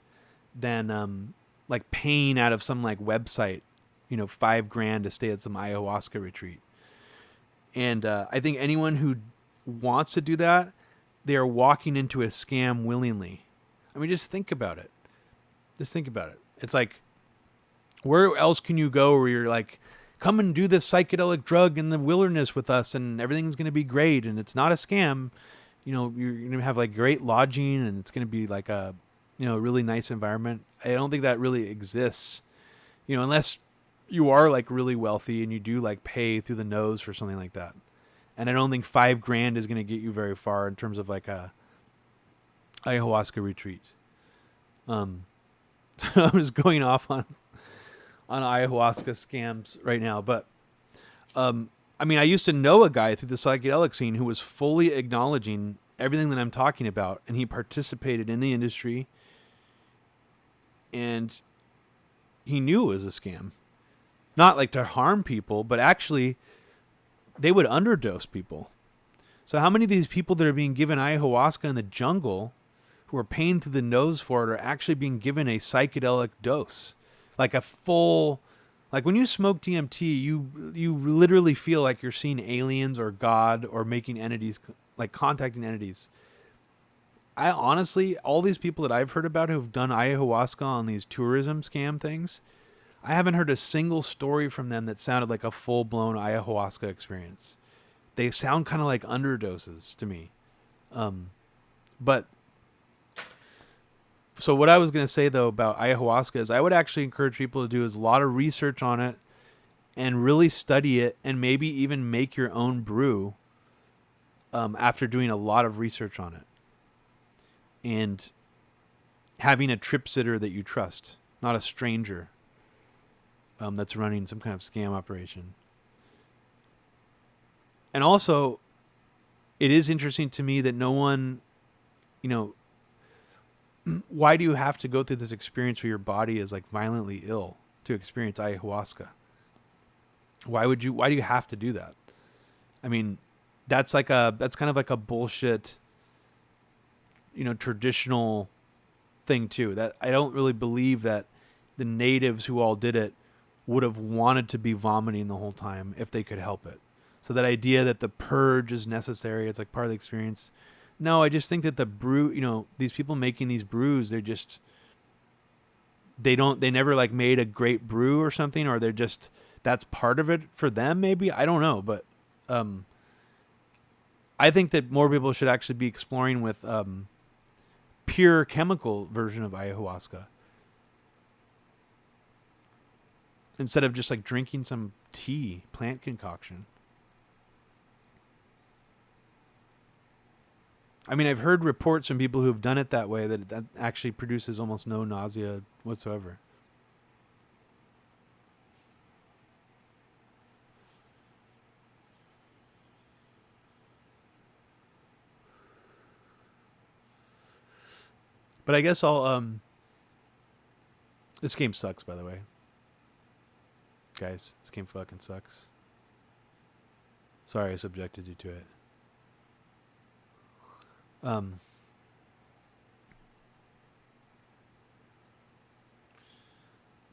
than like paying out of some like website, $5,000 to stay at some ayahuasca retreat. And I think anyone who wants to do that, they are walking into a scam willingly. I mean, just think about it. It's like, where else can you go where you're like, come and do this psychedelic drug in the wilderness with us and everything's going to be great and it's not a scam. You're going to have like great lodging and it's going to be like a, really nice environment. I don't think that really exists, unless you are like really wealthy and you do like pay through the nose for something like that. And I don't think $5,000 is going to get you very far in terms of like a ayahuasca retreat. I'm just going off on ayahuasca scams right now, but I mean, I used to know a guy through the psychedelic scene who was fully acknowledging everything that I'm talking about, and he participated in the industry, and he knew it was a scam. Not like to harm people, but actually they would underdose people. So how many of these people that are being given ayahuasca in the jungle who are paying through the nose for it are actually being given a psychedelic dose? Like a full, like when you smoke DMT, you literally feel like you're seeing aliens or God or making entities, like contacting entities. I honestly, all these people that I've heard about who've done ayahuasca on these tourism scam things, I haven't heard a single story from them that sounded like a full-blown ayahuasca experience. They sound kind of like underdoses to me. But so what I was going to say, though, about ayahuasca is I would actually encourage people to do is a lot of research on it and really study it and maybe even make your own brew after doing a lot of research on it. And having a trip sitter that you trust, not a stranger that's running some kind of scam operation. And also, it is interesting to me that no one, why do you have to go through this experience where your body is like violently ill to experience ayahuasca? Why do you have to do that? I mean, that's kind of like a bullshit, traditional thing too. That I don't really believe that the natives who all did it would have wanted to be vomiting the whole time if they could help it. So that idea that the purge is necessary, it's like part of the experience. No, I just think that the brew, these people making these brews, they never like made a great brew or something, or that's part of it for them maybe. I don't know, but I think that more people should actually be exploring with pure chemical version of ayahuasca instead of just like drinking some tea, plant concoction. I mean, I've heard reports from people who have done it that way that actually produces almost no nausea whatsoever. But I guess this game sucks, by the way. Guys, this game fucking sucks. Sorry I subjected you to it. But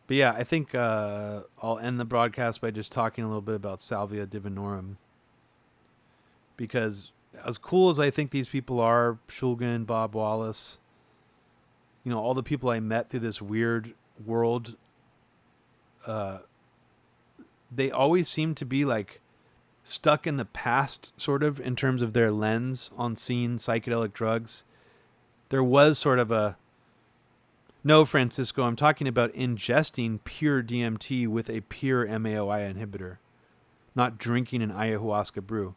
yeah, I think I'll end the broadcast by just talking a little bit about Salvia Divinorum. Because as cool as I think these people are, Shulgin, Bob Wallace, all the people I met through this weird world, they always seem to be like stuck in the past, sort of, in terms of their lens on seeing psychedelic drugs. There was sort of no, Francisco, I'm talking about ingesting pure DMT with a pure MAOI inhibitor, not drinking an ayahuasca brew.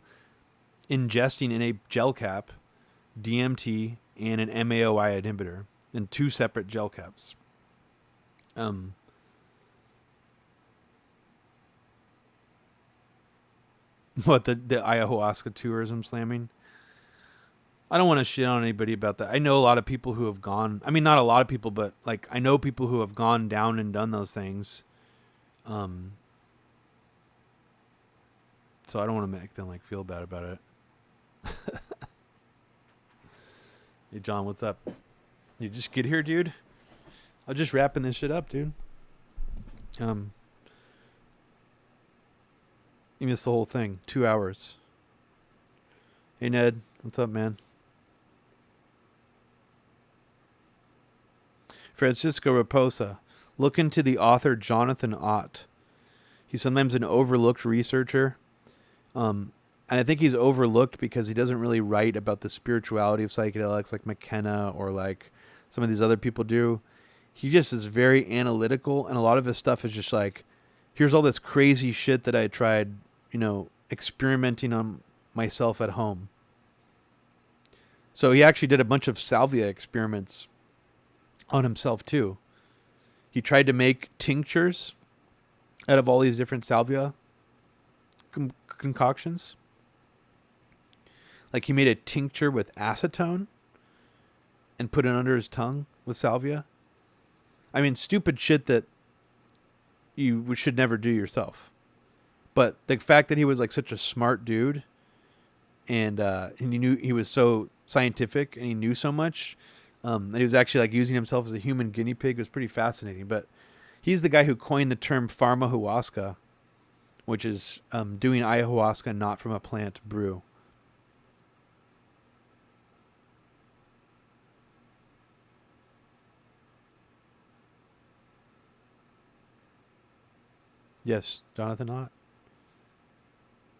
Ingesting in a gel cap DMT and an MAOI inhibitor in 2 separate gel caps. What, the ayahuasca tourism slamming? I don't want to shit on anybody about that. I know a lot of people who have gone. I mean, not a lot of people, but like I know people who have gone down and done those things. So I don't want to make them like feel bad about it. Hey John, what's up? You just get here, dude. I'm just wrapping this shit up, dude. You missed the whole thing. 2 hours. Hey Ned, what's up, man? Francisco Raposa. Look into the author Jonathan Ott. He's sometimes an overlooked researcher. And I think he's overlooked because he doesn't really write about the spirituality of psychedelics like McKenna or like some of these other people do. He just is very analytical, and a lot of his stuff is just like, here's all this crazy shit that I tried, experimenting on myself at home. So he actually did a bunch of salvia experiments on himself too. He tried to make tinctures out of all these different salvia concoctions. Like he made a tincture with acetone and put it under his tongue with salvia. I mean, stupid shit that you should never do yourself. But the fact that he was like such a smart dude, and he knew, he was so scientific and he knew so much, that he was actually like using himself as a human guinea pig was pretty fascinating. But he's the guy who coined the term pharmahuasca, which is doing ayahuasca not from a plant brew. Yes, Jonathan Ott.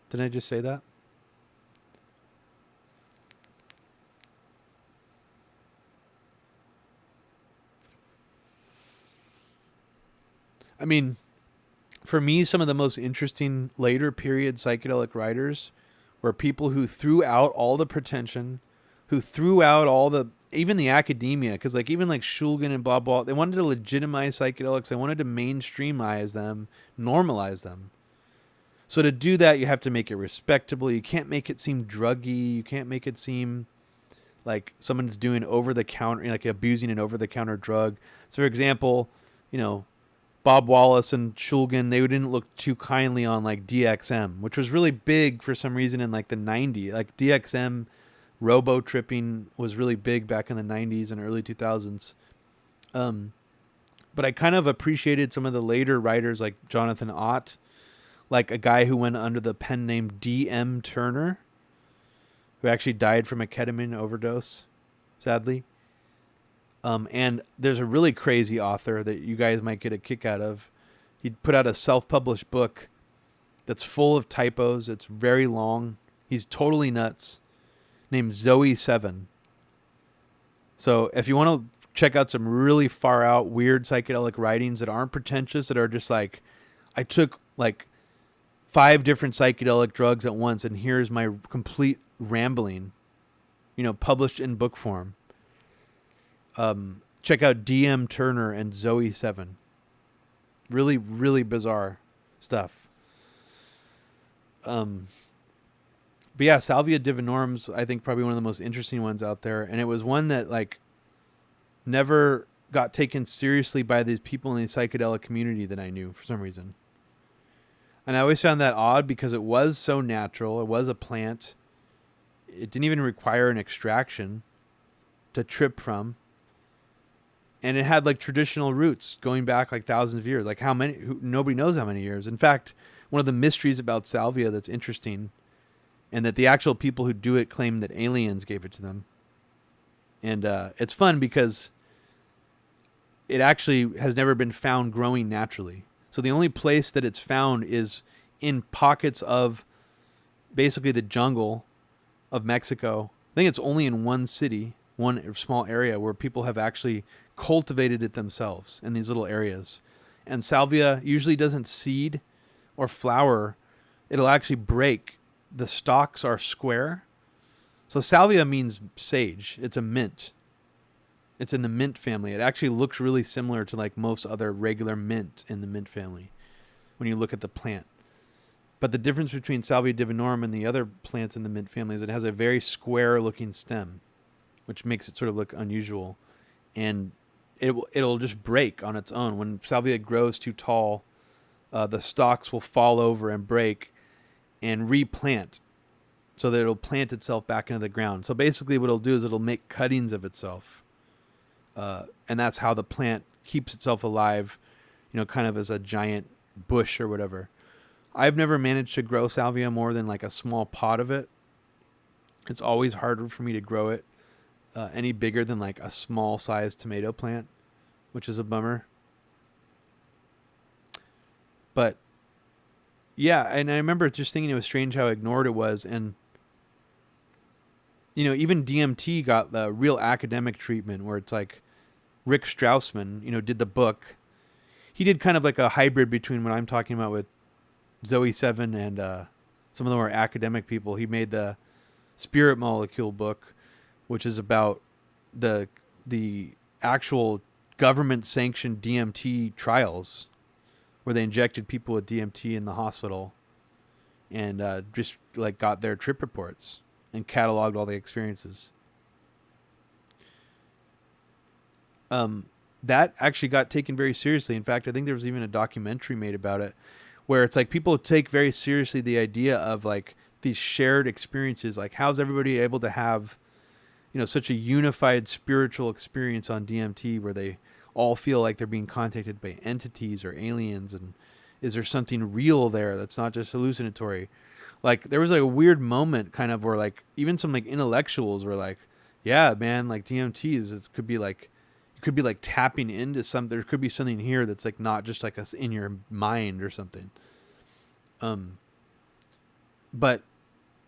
Didn't I just say that? I mean, for me, some of the most interesting later period psychedelic writers were people who threw out all the pretension, who threw out all the, even the academia, because like even like Shulgin and blah blah, they wanted to legitimize psychedelics. They wanted to mainstreamize them, normalize them. So to do that, you have to make it respectable. You can't make it seem druggy. You can't make it seem like someone's doing over the counter, like abusing an over the counter drug. So for example, you know, Bob Wallace and Shulgin, they didn't look too kindly on like DXM, which was really big for some reason in like the 90s. Like DXM robo tripping was really big back in the 90s and early 2000s. But I kind of appreciated some of the later writers like Jonathan Ott, like a guy who went under the pen name D.M. Turner, who actually died from a ketamine overdose, sadly. And there's a really crazy author that you guys might get a kick out of. He put out a self-published book that's full of typos. It's very long. He's totally nuts. Named Zoe 7. So if you want to check out some really far out, weird psychedelic writings that aren't pretentious, that are just like, I took like 5 different psychedelic drugs at once, and here's my complete rambling, you know, published in book form. Check out DM Turner and Zoe 7. Really, really bizarre stuff. But yeah, Salvia Divinorum's, I think, probably one of the most interesting ones out there. And it was one that like never got taken seriously by these people in the psychedelic community that I knew for some reason. And I always found that odd because it was so natural. It was a plant. It didn't even require an extraction to trip from. And it had like traditional roots going back like thousands of years. Like how many? Nobody knows how many years. In fact, one of the mysteries about salvia that's interesting, and that the actual people who do it claim that aliens gave it to them. And it's fun because it actually has never been found growing naturally. So the only place that it's found is in pockets of basically the jungle of Mexico. I think it's only in one city, one small area where people have actually cultivated it themselves in these little areas. And salvia usually doesn't seed or flower. It'll actually break. The stalks are square. So salvia means sage. It's a mint. It's in the mint family. It actually looks really similar to like most other regular mint in the mint family when you look at the plant. But the difference between Salvia Divinorum and the other plants in the mint family is it has a very square looking stem, which makes it sort of look unusual. And it'll just break on its own. When salvia grows too tall, the stalks will fall over and break and replant so that it'll plant itself back into the ground. So basically what it'll do is it'll make cuttings of itself. And that's how the plant keeps itself alive, you know, kind of as a giant bush or whatever. I've never managed to grow salvia more than like a small pot of it. It's always harder for me to grow it any bigger than like a small sized tomato plant, which is a bummer. But yeah, and I remember just thinking it was strange how ignored it was. And, you know, even DMT got the real academic treatment where it's like Rick Straussman, you know, did the book. He did kind of like a hybrid between what I'm talking about with Zoe 7 and some of the more academic people. He made the Spirit Molecule book, which is about the actual government-sanctioned DMT trials where they injected people with DMT in the hospital and just like got their trip reports and cataloged all the experiences. That actually got taken very seriously. In fact, I think there was even a documentary made about it, where it's like people take very seriously the idea of like these shared experiences. Like, how's everybody able to have, such a unified spiritual experience on DMT where they all feel like they're being contacted by entities or aliens? And is there something real there that's not just hallucinatory? Like, there was like a weird moment kind of where like even some like intellectuals were like, yeah, man, like DMT it could be like, you could be like tapping into there could be something here that's like not just like us in your mind or something. But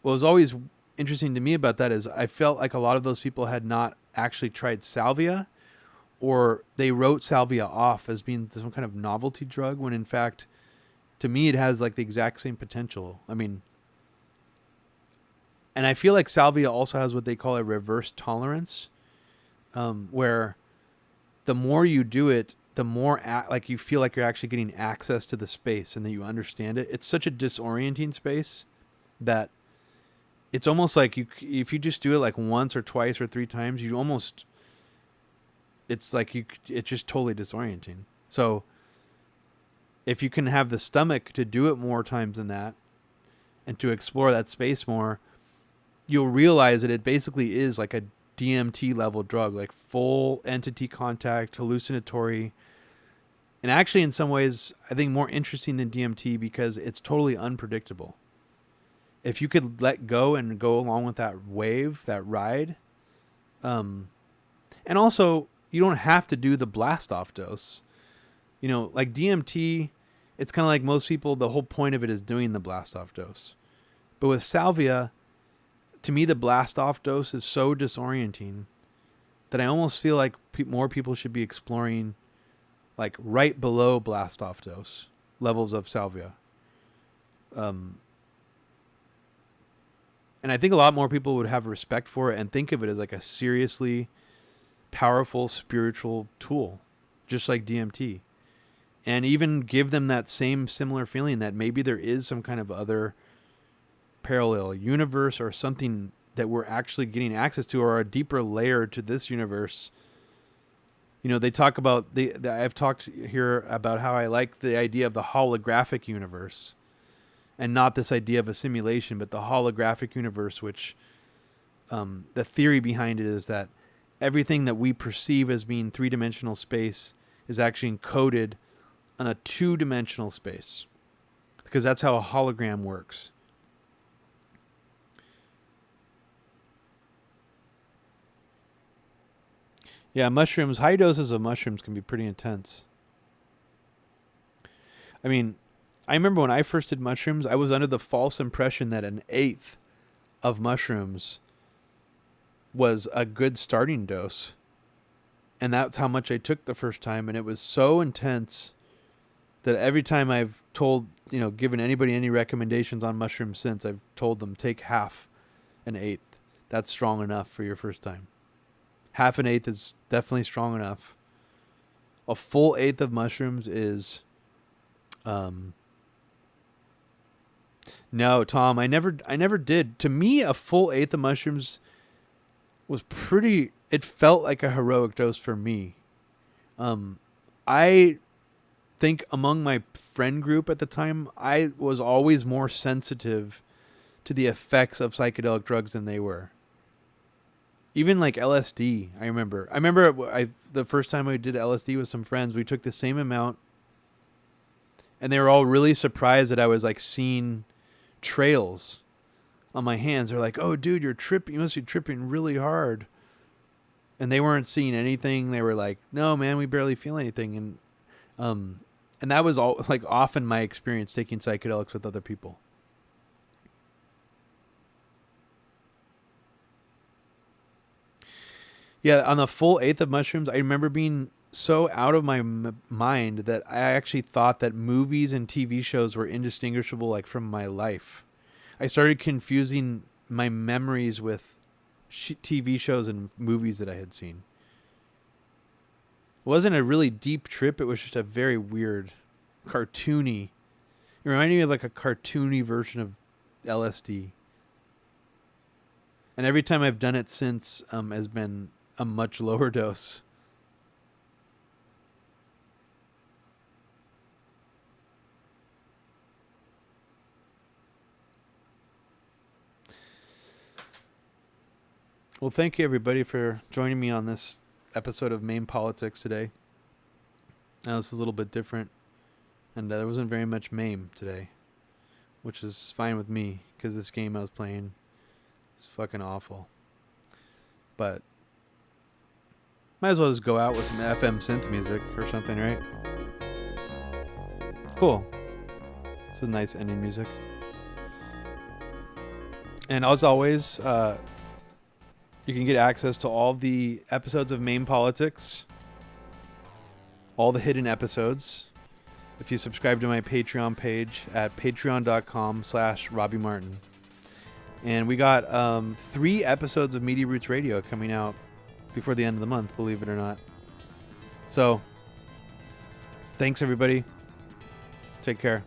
what was always interesting to me about that is I felt like a lot of those people had not actually tried salvia, or they wrote salvia off as being some kind of novelty drug, when in fact, to me, it has like the exact same potential. I mean, and I feel like salvia also has what they call a reverse tolerance, where the more you do it, the more like you feel like you're actually getting access to the space and that you understand it. It's such a disorienting space that it's almost like if you just do it like once or twice or three times, it's just totally disorienting. So if you can have the stomach to do it more times than that and to explore that space more, you'll realize that it basically is like a DMT level drug, like full entity contact, hallucinatory, and actually in some ways I think more interesting than DMT because it's totally unpredictable. If you could let go and go along with that wave, that ride, and also you don't have to do the blast off dose. Like DMT, it's kind of like most people, the whole point of it is doing the blast off dose. But with salvia, to me, the blast off dose is so disorienting that I almost feel like more people should be exploring like right below blast off dose levels of salvia. And I think a lot more people would have respect for it and think of it as like a seriously powerful spiritual tool, just like DMT. And even give them that same similar feeling that maybe there is some kind of other parallel universe or something that we're actually getting access to, or a deeper layer to this universe. They talk about I've talked here about how I like the idea of the holographic universe, and not this idea of a simulation, but the holographic universe, which the theory behind it is that everything that we perceive as being three-dimensional space is actually encoded on a two-dimensional space, because that's how a hologram works. Yeah, mushrooms, high doses of mushrooms can be pretty intense. I mean, I remember when I first did mushrooms, I was under the false impression that an eighth of mushrooms was a good starting dose. And that's how much I took the first time. And it was so intense that every time I've given anybody any recommendations on mushrooms since, I've told them take half an eighth. That's strong enough for your first time. Half an eighth is definitely strong enough. A full eighth of mushrooms is... No, Tom, I never did. To me, a full eighth of mushrooms was pretty... It felt like a heroic dose for me. I think among my friend group at the time, I was always more sensitive to the effects of psychedelic drugs than they were. Even like LSD, I remember the first time I did LSD with some friends, we took the same amount, and they were all really surprised that I was like seeing trails on my hands. They're like, "Oh, dude, you're tripping. You must be tripping really hard." And they weren't seeing anything. They were like, "No, man, we barely feel anything." And that was all like often my experience taking psychedelics with other people. Yeah, on the full eighth of mushrooms, I remember being so out of my mind that I actually thought that movies and TV shows were indistinguishable like from my life. I started confusing my memories with TV shows and movies that I had seen. It wasn't a really deep trip. It was just a very weird, cartoony. It reminded me of like a cartoony version of LSD. And every time I've done it since has been a much lower dose. Well, thank you everybody for joining me on this episode of MAME Politics today. Now this is a little bit different, and there wasn't very much MAME today, which is fine with me because this game I was playing is fucking awful. But might as well just go out with some FM synth music or something, right? Cool. It's a nice ending music. And as always, you can get access to all the episodes of MAME Politics, all the hidden episodes, if you subscribe to my Patreon page at patreon.com/Robbie Martin. And we got 3 episodes of Media Roots Radio coming out before the end of the month, believe it or not. So, thanks everybody. Take care.